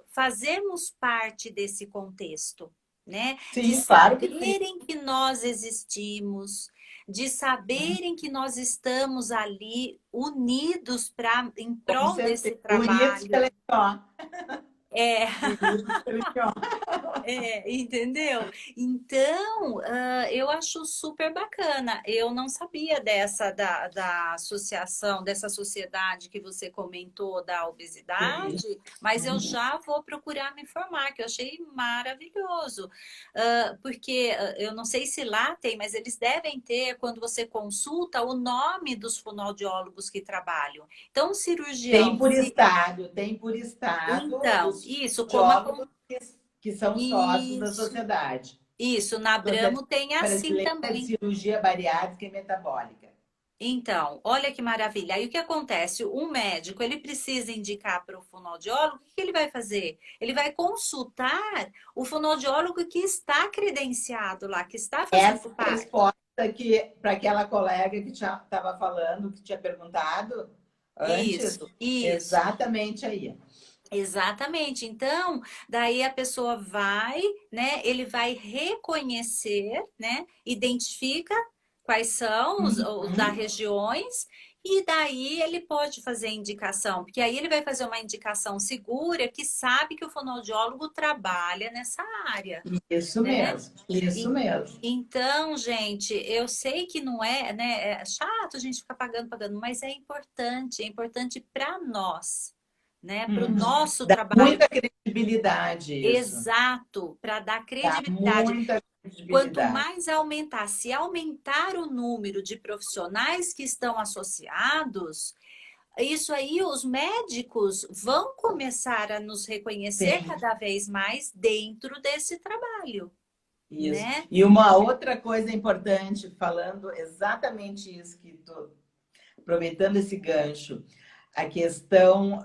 A: fazermos parte desse contexto, né? De
B: Sim, claro que sim.
A: saberem que nós existimos, de saberem que nós estamos ali unidos em
B: Com
A: prol desse
B: certeza. Unidos
A: trabalho.
B: pela ó.
A: É,
B: Unidos pela ó.
A: entendeu? Então, eu acho super bacana. Eu não sabia dessa da associação, dessa sociedade que você comentou da
B: Sim.
A: obesidade, mas eu já vou procurar me informar, que eu achei maravilhoso. Porque eu não sei se lá tem, mas eles devem ter, quando você consulta, o nome dos fonoaudiólogos que trabalham. Então, o cirurgião, se.
B: Tem por estado
A: Então,
B: os
A: isso, como
B: audiólogos que são sócios da
A: isso.
B: sociedade.
A: Isso, na
B: Sociedade
A: Abramo tem assim
B: Brasileira de
A: também.
B: Cirurgia Bariátrica e Metabólica.
A: Então, olha que maravilha. Aí o que acontece? Um médico, ele precisa indicar para o fonoaudiólogo, o que ele vai fazer? Ele vai consultar o fonoaudiólogo que está credenciado lá, que está
B: Essa
A: fazendo
B: é a
A: parte.
B: resposta que para aquela colega que estava falando, que tinha perguntado antes,
A: Isso.
B: exatamente aí.
A: Exatamente. Então, daí a pessoa vai, né? Ele vai reconhecer, né? Identifica quais são os da
B: Uhum.
A: regiões e daí ele pode fazer indicação, porque aí ele vai fazer uma indicação segura que sabe que o fonoaudiólogo trabalha nessa área,
B: Isso
A: né?
B: mesmo, isso
A: E-
B: mesmo.
A: Então, gente, eu sei que não é, né? É chato a gente ficar pagando, mas é importante para nós, né? Para o
B: Uhum.
A: nosso
B: Dá
A: trabalho.
B: muita credibilidade isso.
A: Exato, para dar
B: Dá
A: credibilidade.
B: muita
A: Quanto
B: credibilidade.
A: mais aumentar, se aumentar o número de profissionais que estão associados, isso aí os médicos vão começar a nos reconhecer
B: Sim,
A: cada vez mais dentro desse trabalho,
B: isso.
A: né?
B: E uma outra coisa importante, falando exatamente isso que tu, aproveitando esse gancho, a questão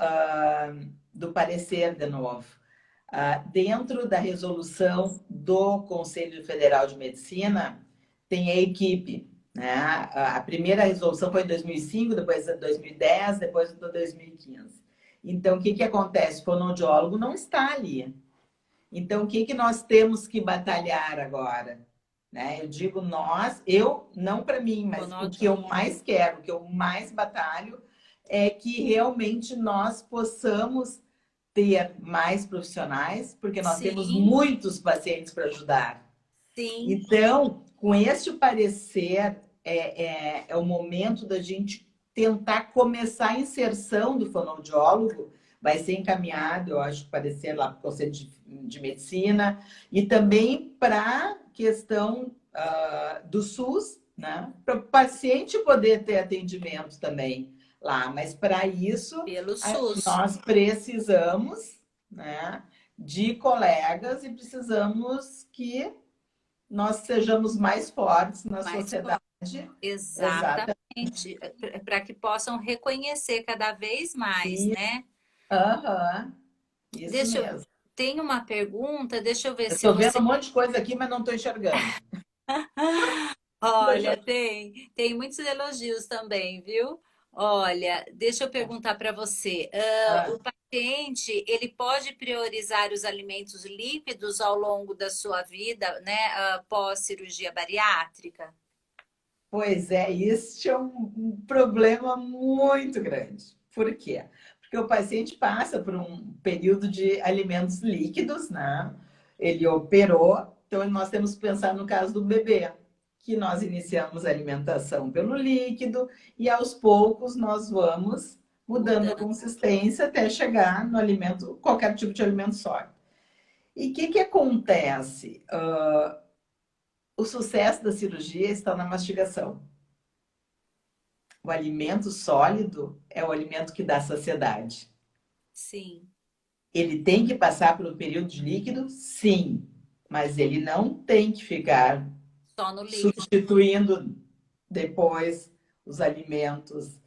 B: do parecer de novo. Dentro da resolução do Conselho Federal de Medicina, tem a equipe. Né? A primeira resolução foi em 2005, depois em 2010, depois em 2015. Então, o que, que acontece? O fonoaudiólogo não está ali. Então, o que, que nós temos que batalhar agora? Né? Eu digo nós, eu, não para mim, mas o que eu
A: Fonoaudiólogo.
B: mais quero, o que eu mais batalho, é que realmente nós possamos ter mais profissionais, porque nós temos
A: Sim,
B: muitos pacientes para ajudar.
A: sim,
B: Então, com este parecer, é o momento da gente tentar começar a inserção do fonoaudiólogo, vai ser encaminhado, eu acho, parecer lá para o Conselho de Medicina, e também para a questão do SUS, né? Para o paciente poder ter atendimento também lá. Mas para isso,
A: Pelo SUS.
B: nós precisamos, né, de colegas e precisamos que nós sejamos mais fortes na
A: Mais
B: sociedade. Exatamente.
A: exatamente. Para que possam reconhecer cada vez mais, né?
B: Aham, isso
A: Deixa eu...
B: mesmo.
A: Tem uma pergunta, deixa eu ver
B: Eu
A: se
B: estou vendo
A: você...
B: um monte de coisa aqui, mas não estou enxergando.
A: Olha, tem muitos elogios também, viu? Olha, deixa eu perguntar para você. O
B: Ah,
A: paciente, ele pode priorizar os alimentos líquidos ao longo da sua vida, né? Pós-cirurgia bariátrica?
B: pois é, isso é um problema muito grande. Por quê? Porque o paciente passa por um período de alimentos líquidos, né? Ele operou, então nós temos que pensar no caso do bebê, que nós iniciamos a alimentação pelo líquido e aos poucos nós vamos mudando a
A: Mudando.
B: consistência até chegar no alimento, qualquer tipo de alimento sólido. E o que acontece? O sucesso da cirurgia está na mastigação. O alimento sólido é o alimento que dá saciedade.
A: Sim,
B: Ele tem que passar pelo período de líquido? Sim, mas ele não tem que ficar
A: só no líquido.
B: substituindo depois os alimentos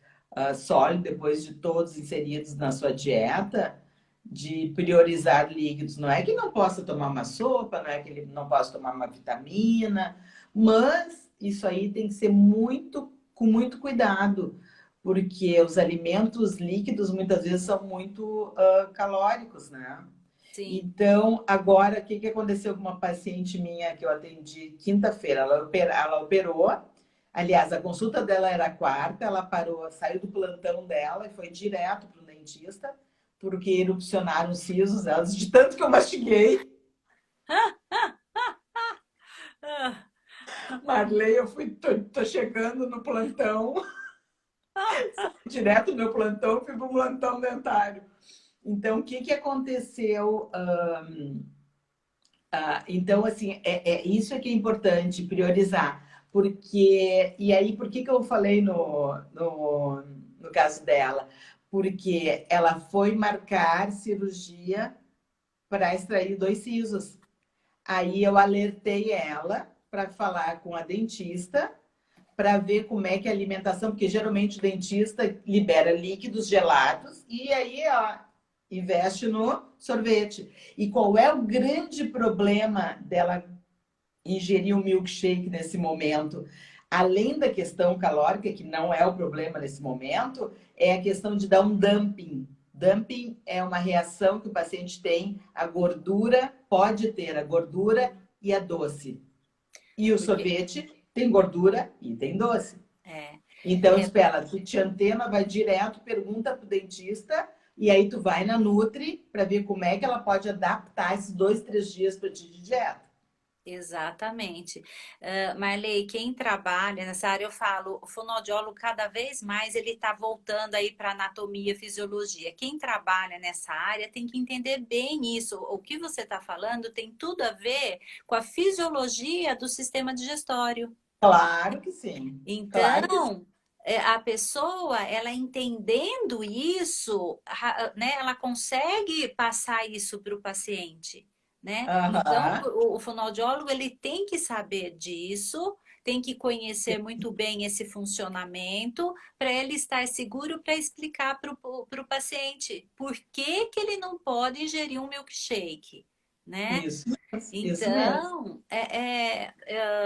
B: sólidos, depois de todos inseridos na sua dieta, de priorizar líquidos. Não é que não possa tomar uma sopa, não é que ele não possa tomar uma vitamina, mas isso aí tem que ser com muito cuidado, porque os alimentos líquidos muitas vezes são muito calóricos, né?
A: Sim.
B: Então, agora, o que aconteceu com uma paciente minha que eu atendi quinta-feira? Ela operou, aliás, a consulta dela era quarta, ela parou, saiu do plantão dela e foi direto para o dentista, porque erupcionaram os sisos delas, de tanto que eu mastiguei.
A: Ah,
B: Marley, tô chegando no plantão, direto do meu plantão, fui para o plantão dentário. Então, o que aconteceu? Então, assim, isso é que é importante, priorizar. Porque, e aí, por que eu falei no caso dela? Porque ela foi marcar cirurgia para extrair 2 sisos. Aí eu alertei ela para falar com a dentista para ver como é que é a alimentação, porque geralmente o dentista libera líquidos gelados e aí ó, investe no sorvete. E qual é o grande problema dela ingerir um milkshake nesse momento? Além da questão calórica, que não é o problema nesse momento, é a questão de dar um dumping. Dumping é uma reação que o paciente tem à gordura, pode ter a gordura e a doce. E o
A: porque
B: sorvete tem gordura e tem doce.
A: é,
B: Então,
A: é
B: espera, tu te antena, vai direto, pergunta pro dentista, e aí tu vai na Nutri para ver como é que ela pode adaptar esses 2, 3 dias para ti de dieta.
A: exatamente. Marley, quem trabalha nessa área, eu falo, o fonoaudiólogo cada vez mais ele está voltando aí para anatomia, fisiologia. Quem trabalha nessa área tem que entender bem isso. O que você está falando tem tudo a ver com a fisiologia do sistema digestório.
B: Claro que sim. Claro que sim.
A: Então, a pessoa, ela entendendo isso, né, ela consegue passar isso para o paciente, né? Então,
B: Aham.
A: o fonoaudiólogo, ele tem que saber disso, tem que conhecer muito bem esse funcionamento, para ele estar seguro para explicar para o paciente por que que ele não pode ingerir um milkshake, né?
B: Isso mesmo.
A: Então,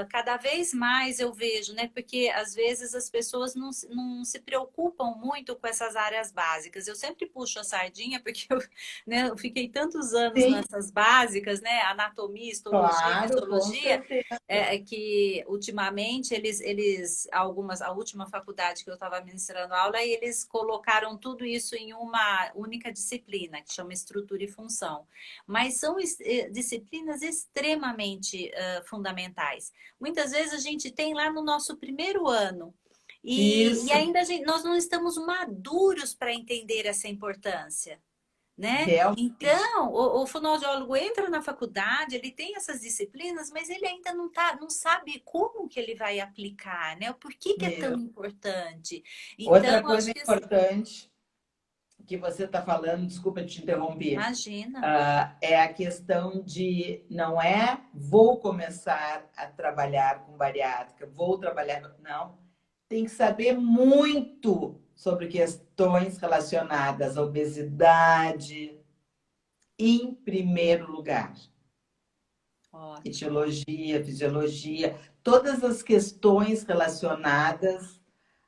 A: cada vez mais eu vejo, né? Porque às vezes as pessoas não se preocupam muito com essas áreas básicas. Eu sempre puxo a sardinha, porque eu, né, eu fiquei tantos anos
B: Sim,
A: nessas básicas, né? Anatomia, histologia,
B: claro, com
A: fisiologia,
B: certeza.
A: que ultimamente a última faculdade que eu estava ministrando aula, eles colocaram tudo isso em uma única disciplina, que chama estrutura e função. Mas são disciplinas extremamente fundamentais. Muitas vezes a gente tem lá no nosso primeiro ano e
B: Isso.
A: ainda nós não estamos maduros para entender essa importância. né?
B: Realmente.
A: Então, o fonoaudiólogo entra na faculdade, ele tem essas disciplinas, mas ele ainda não sabe como que ele vai aplicar, né? O porquê que é tão
B: Isso.
A: importante. Então,
B: Outra
A: acho
B: coisa
A: que assim,
B: importante que você está falando, desculpa te interromper,
A: imagina.
B: é a questão de não é vou começar a trabalhar com bariátrica, vou trabalhar, não. Tem que saber muito sobre questões relacionadas à obesidade, em primeiro lugar.
A: Ótimo.
B: Etiologia, fisiologia, todas as questões relacionadas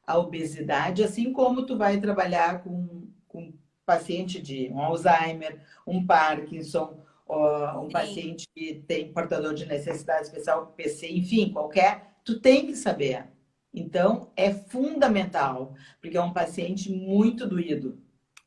B: à obesidade, assim como tu vai trabalhar com paciente de um Alzheimer, um Parkinson, um
A: Sim,
B: paciente que tem portador de necessidade especial, PC, enfim, qualquer, tu tem que saber. Então, é fundamental, porque é um paciente muito doído,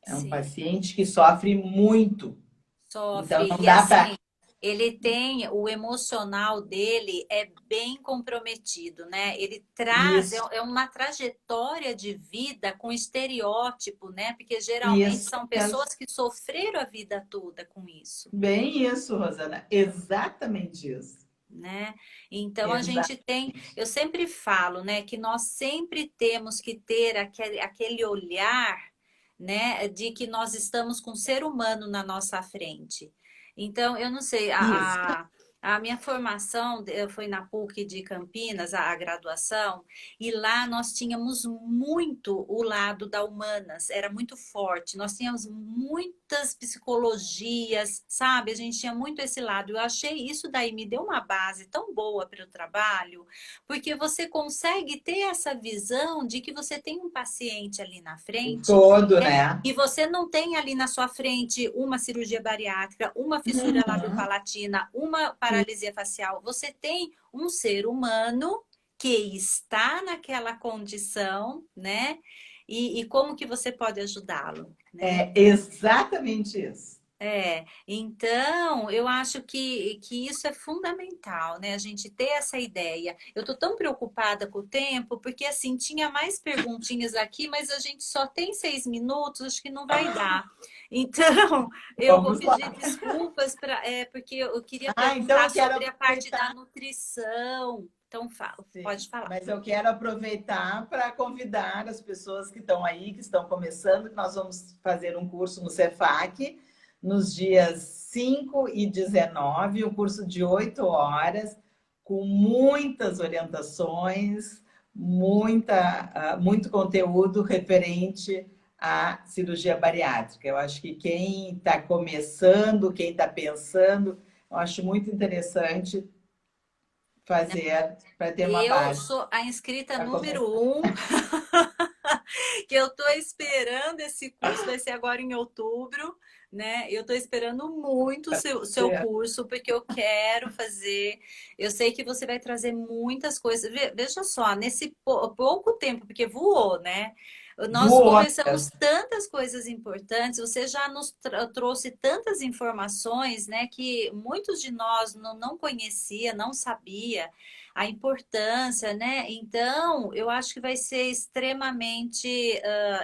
B: é um
A: sim.
B: paciente que sofre muito. Então,
A: Sofre.
B: não
A: E
B: dá para.
A: assim, ele tem o emocional dele é bem comprometido, né? Ele traz
B: Isso,
A: é uma trajetória de vida com estereótipo, né? Porque geralmente
B: isso
A: são
B: mesmo.
A: pessoas que sofreram a vida toda com isso.
B: Bem isso, Rosana. Exatamente isso.
A: Né? Então a gente tem,
B: Exatamente.
A: eu sempre falo, né, que nós sempre temos que ter aquele olhar, né, de que nós estamos com um ser humano na nossa frente. Então, eu não sei,
B: Isso.
A: a minha formação foi na PUC de Campinas, a graduação, e lá nós tínhamos muito o lado da humanas, era muito forte. Nós tínhamos muitas psicologias, sabe? A gente tinha muito esse lado. Eu achei isso daí me deu uma base tão boa para o trabalho, porque você consegue ter essa visão de que você tem um paciente ali na frente,
B: Todo,
A: né?
B: né?
A: E você não tem ali na sua frente uma cirurgia bariátrica, uma fissura
B: Uhum.
A: labiopalatina, uma paralisia facial. Você tem um ser humano que está naquela condição, né? E como que você pode ajudá-lo, né?
B: É exatamente isso.
A: Então eu acho que isso é fundamental, né? A gente ter essa ideia. Eu tô tão preocupada com o tempo, porque assim, tinha mais perguntinhas aqui, mas a gente só tem 6 minutos, acho que não vai dar. Então, eu vou
B: Vamos lá.
A: pedir desculpas porque eu queria
B: Então
A: perguntar
B: eu quero
A: sobre a parte da
B: aproveitar.
A: nutrição. Então, fala,
B: Sim,
A: pode falar.
B: mas eu quero aproveitar para convidar as pessoas que estão aí, que estão começando, que nós vamos fazer um curso no Cefac nos dias 5 e 19, um curso de 8 horas, com muitas orientações, muito conteúdo referente à cirurgia bariátrica. Eu acho que quem está começando, quem está pensando, eu acho muito interessante fazer para ter uma
A: Eu
B: base
A: sou a inscrita
B: para
A: número
B: começar.
A: 1, que eu estou esperando esse curso, vai ser agora em outubro, né? Eu estou esperando muito o seu curso, porque eu quero fazer. Eu sei que você vai trazer muitas coisas. Veja só, nesse pouco tempo, porque voou, né? Nós
B: Voou
A: conversamos
B: mesmo.
A: tantas coisas importantes, você já nos trouxe tantas informações, né, que muitos de nós não conhecia, não sabia a importância, né? Então, eu acho que vai ser extremamente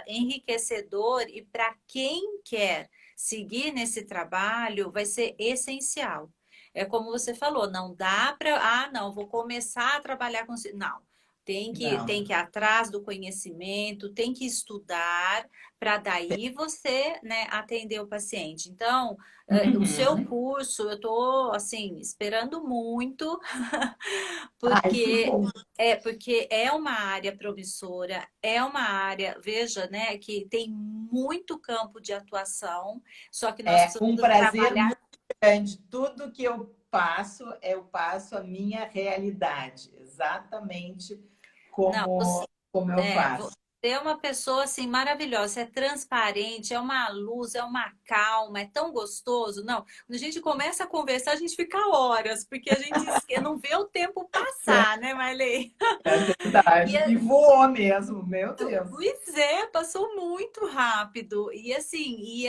A: enriquecedor e para quem quer seguir nesse trabalho, vai ser essencial. É como você falou, não dá para, não, vou começar a trabalhar com, não. Tem
B: Não.
A: que ir atrás do conhecimento, tem que estudar para daí você, né, atender o paciente. Então, o seu
B: Uhum.
A: curso, eu estou assim esperando muito
B: Ai, que
A: porque
B: bom.
A: porque é uma área promissora, é uma área, veja, né, que tem muito campo de atuação, só que nós
B: É um
A: precisamos
B: prazer
A: trabalhar.
B: muito grande. Tudo que eu passo a minha realidade, exatamente
A: Não,
B: como eu
A: você
B: faço.
A: é uma pessoa assim maravilhosa, é transparente, é uma luz, é uma calma, é tão gostoso. Não, quando a gente começa a conversar, a gente fica horas, porque a gente não vê o tempo passar, né, Marley?
B: É
A: E
B: verdade. E voou mesmo, meu Deus.
A: pois é, passou muito rápido. E assim, e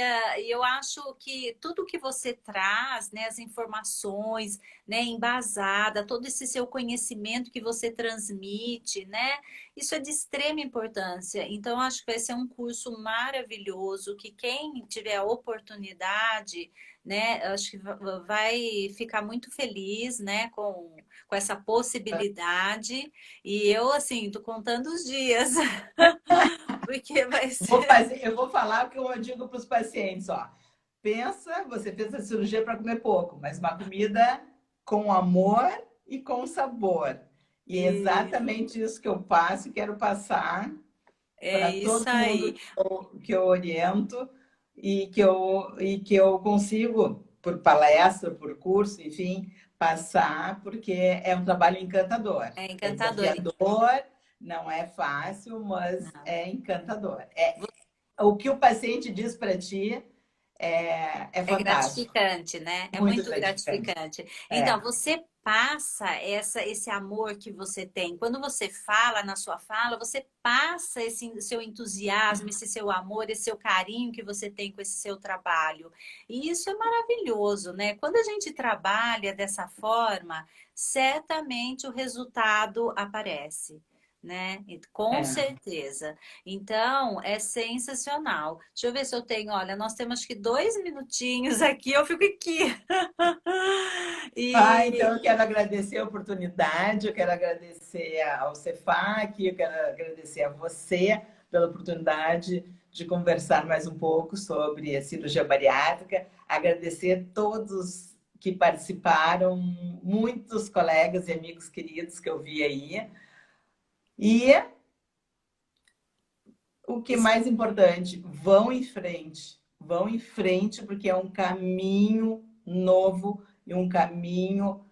A: eu acho que tudo que você traz, né, as informações, né, embasada, todo esse seu conhecimento que você transmite, né, Isso é de extrema importância. Então, acho que vai ser um curso maravilhoso, que quem tiver a oportunidade, né, acho que vai ficar muito feliz, né, com essa possibilidade. E eu, assim, tô contando os dias, porque vai ser.
B: Eu vou falar o que eu digo para os pacientes, ó. Pensa, você fez a cirurgia para comer pouco, mas uma comida com amor e com sabor. E é exatamente isso que eu passo e quero passar
A: É
B: para
A: isso
B: todo mundo
A: aí.
B: que eu oriento e que eu consigo, por palestra, por curso, enfim, passar, porque é um trabalho encantador.
A: É
B: É
A: encantador.
B: desafiador, não é fácil, mas
A: Não.
B: é encantador. O que o paciente diz para ti é
A: É
B: fantástico,
A: gratificante, né? É
B: muito
A: muito
B: gratificante.
A: gratificante. Então,
B: É,
A: você passa esse amor que você tem. Quando você fala na sua fala, você passa esse seu entusiasmo, esse seu amor, esse seu carinho que você tem com esse seu trabalho. E isso é maravilhoso, né? Quando a gente trabalha dessa forma, certamente o resultado aparece. Né? Com
B: é.
A: certeza. Então, é sensacional. Deixa eu ver se eu tenho. Olha, nós temos acho que 2 minutinhos aqui, eu fico aqui.
B: Então
A: E
B: eu quero agradecer a oportunidade, eu quero agradecer ao Cefac, eu quero agradecer a você pela oportunidade de conversar mais um pouco sobre a cirurgia bariátrica, agradecer a todos que participaram, muitos colegas e amigos queridos que eu vi aí. E o que mais importante, vão em frente, porque é um caminho novo e um caminho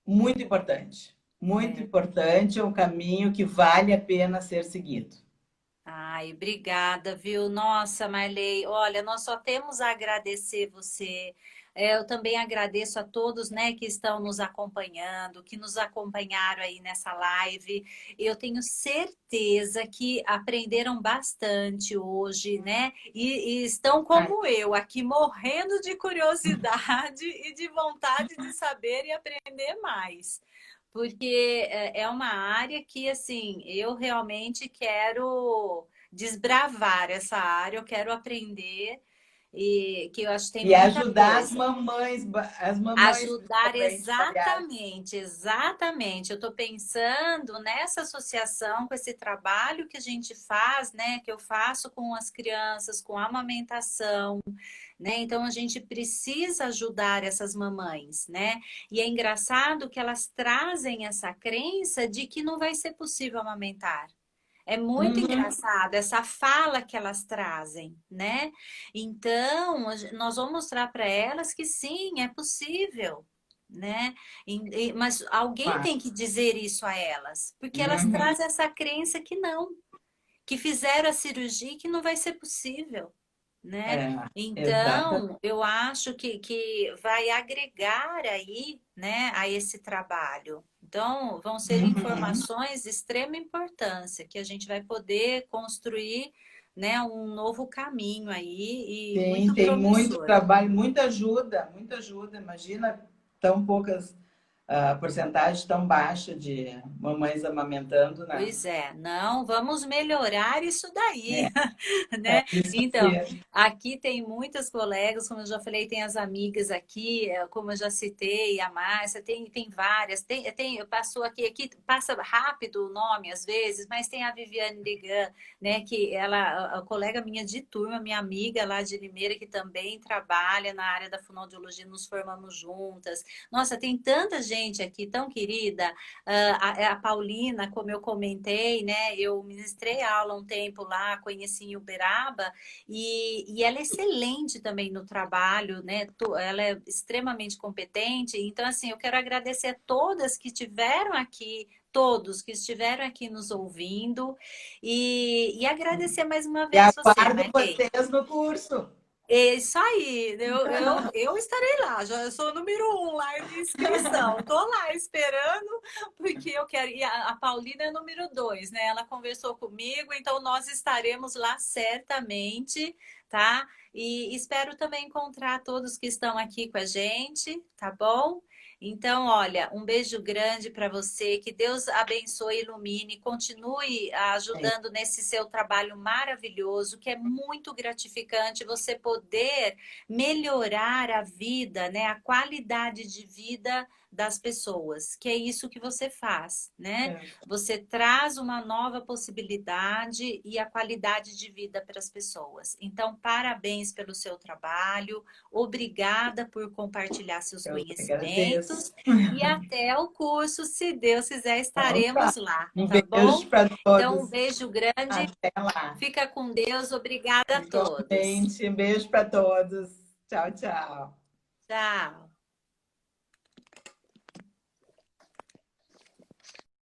B: muito importante. Muito
A: é,
B: importante, é um caminho que vale a pena ser seguido.
A: ai, obrigada, viu? Nossa, Marley, olha, nós só temos a agradecer você. Eu também agradeço a todos, né, que estão nos acompanhando, que nos acompanharam aí nessa live. Eu tenho certeza que aprenderam bastante hoje, né? E estão
B: Ai,
A: como eu, aqui morrendo de curiosidade e de vontade de saber e aprender mais. Porque é uma área que, assim, eu realmente quero desbravar essa área, eu quero aprender e que eu acho que tem
B: e
A: muita
B: ajudar
A: coisa.
B: as mamães
A: Ajudar
B: principalmente, bariátricas.
A: exatamente, exatamente. Eu estou pensando nessa associação com esse trabalho que a gente faz, né? Que eu faço com as crianças, com a amamentação, né? Então a gente precisa ajudar essas mamães, né? E é engraçado que elas trazem essa crença de que não vai ser possível amamentar. É muito
B: Uhum.
A: engraçado essa fala que elas trazem, né? Então, nós vamos mostrar para elas que sim, é possível, né? Mas alguém tem que dizer isso a elas, porque elas
B: Uhum.
A: trazem essa crença que não, que fizeram a cirurgia e que não vai ser possível, né?
B: É, exatamente.
A: Então, eu acho que vai agregar aí, né, a esse trabalho. Então, vão ser
B: Uhum.
A: informações de extrema importância que a gente vai poder construir, né, um novo caminho aí e
B: Sim,
A: muito
B: tem muito
A: promissor.
B: trabalho, muita ajuda, muita ajuda. Imagina tão poucas, porcentagem tão baixa de mamães amamentando, né?
A: Pois é, não, vamos melhorar isso daí,
B: É
A: né?
B: isso
A: Então,
B: aí.
A: aqui tem muitas colegas, como eu já falei, tem as amigas aqui, como eu já citei, a Márcia, tem várias, passou aqui passa rápido o nome às vezes, mas tem a Viviane Degan, né, que ela, a colega minha de turma, minha amiga lá de Limeira, que também trabalha na área da fonoaudiologia, nos formamos juntas. Nossa, tem tanta gente aqui tão querida, a Paulina, como eu comentei, né? Eu ministrei aula um tempo lá, conheci em Uberaba, e ela é excelente também no trabalho, né? Ela é extremamente competente. Então, assim, eu quero agradecer a todas que estiveram aqui, todos que estiveram aqui nos ouvindo, e agradecer mais uma
B: E
A: vez você,
B: aguardo
A: Marley.
B: vocês no curso.
A: É isso aí, eu estarei lá, já sou o número 1 lá de inscrição, tô lá esperando, porque eu quero, e a Paulina é número 2, né? Ela conversou comigo, então nós estaremos lá certamente, tá? E espero também encontrar todos que estão aqui com a gente, tá bom? Então, olha, um beijo grande para você, que Deus abençoe, ilumine, continue
B: É,
A: ajudando nesse seu trabalho maravilhoso, que é muito gratificante você poder melhorar a vida, né, a qualidade de vida das pessoas, que é isso que você faz, né?
B: é.
A: Você traz uma nova possibilidade e a qualidade de vida para as pessoas. Então, parabéns pelo seu trabalho. Obrigada por compartilhar seus
B: Eu que agradeço.
A: conhecimentos e até o curso, se Deus quiser,
B: Então, tá.
A: estaremos lá,
B: Um
A: tá
B: beijo
A: bom?
B: para
A: Então, um
B: todos.
A: beijo grande,
B: Até lá.
A: fica com Deus, obrigada a todos.
B: Igualmente, um beijo para todos. Tchau, tchau.
A: Tchau.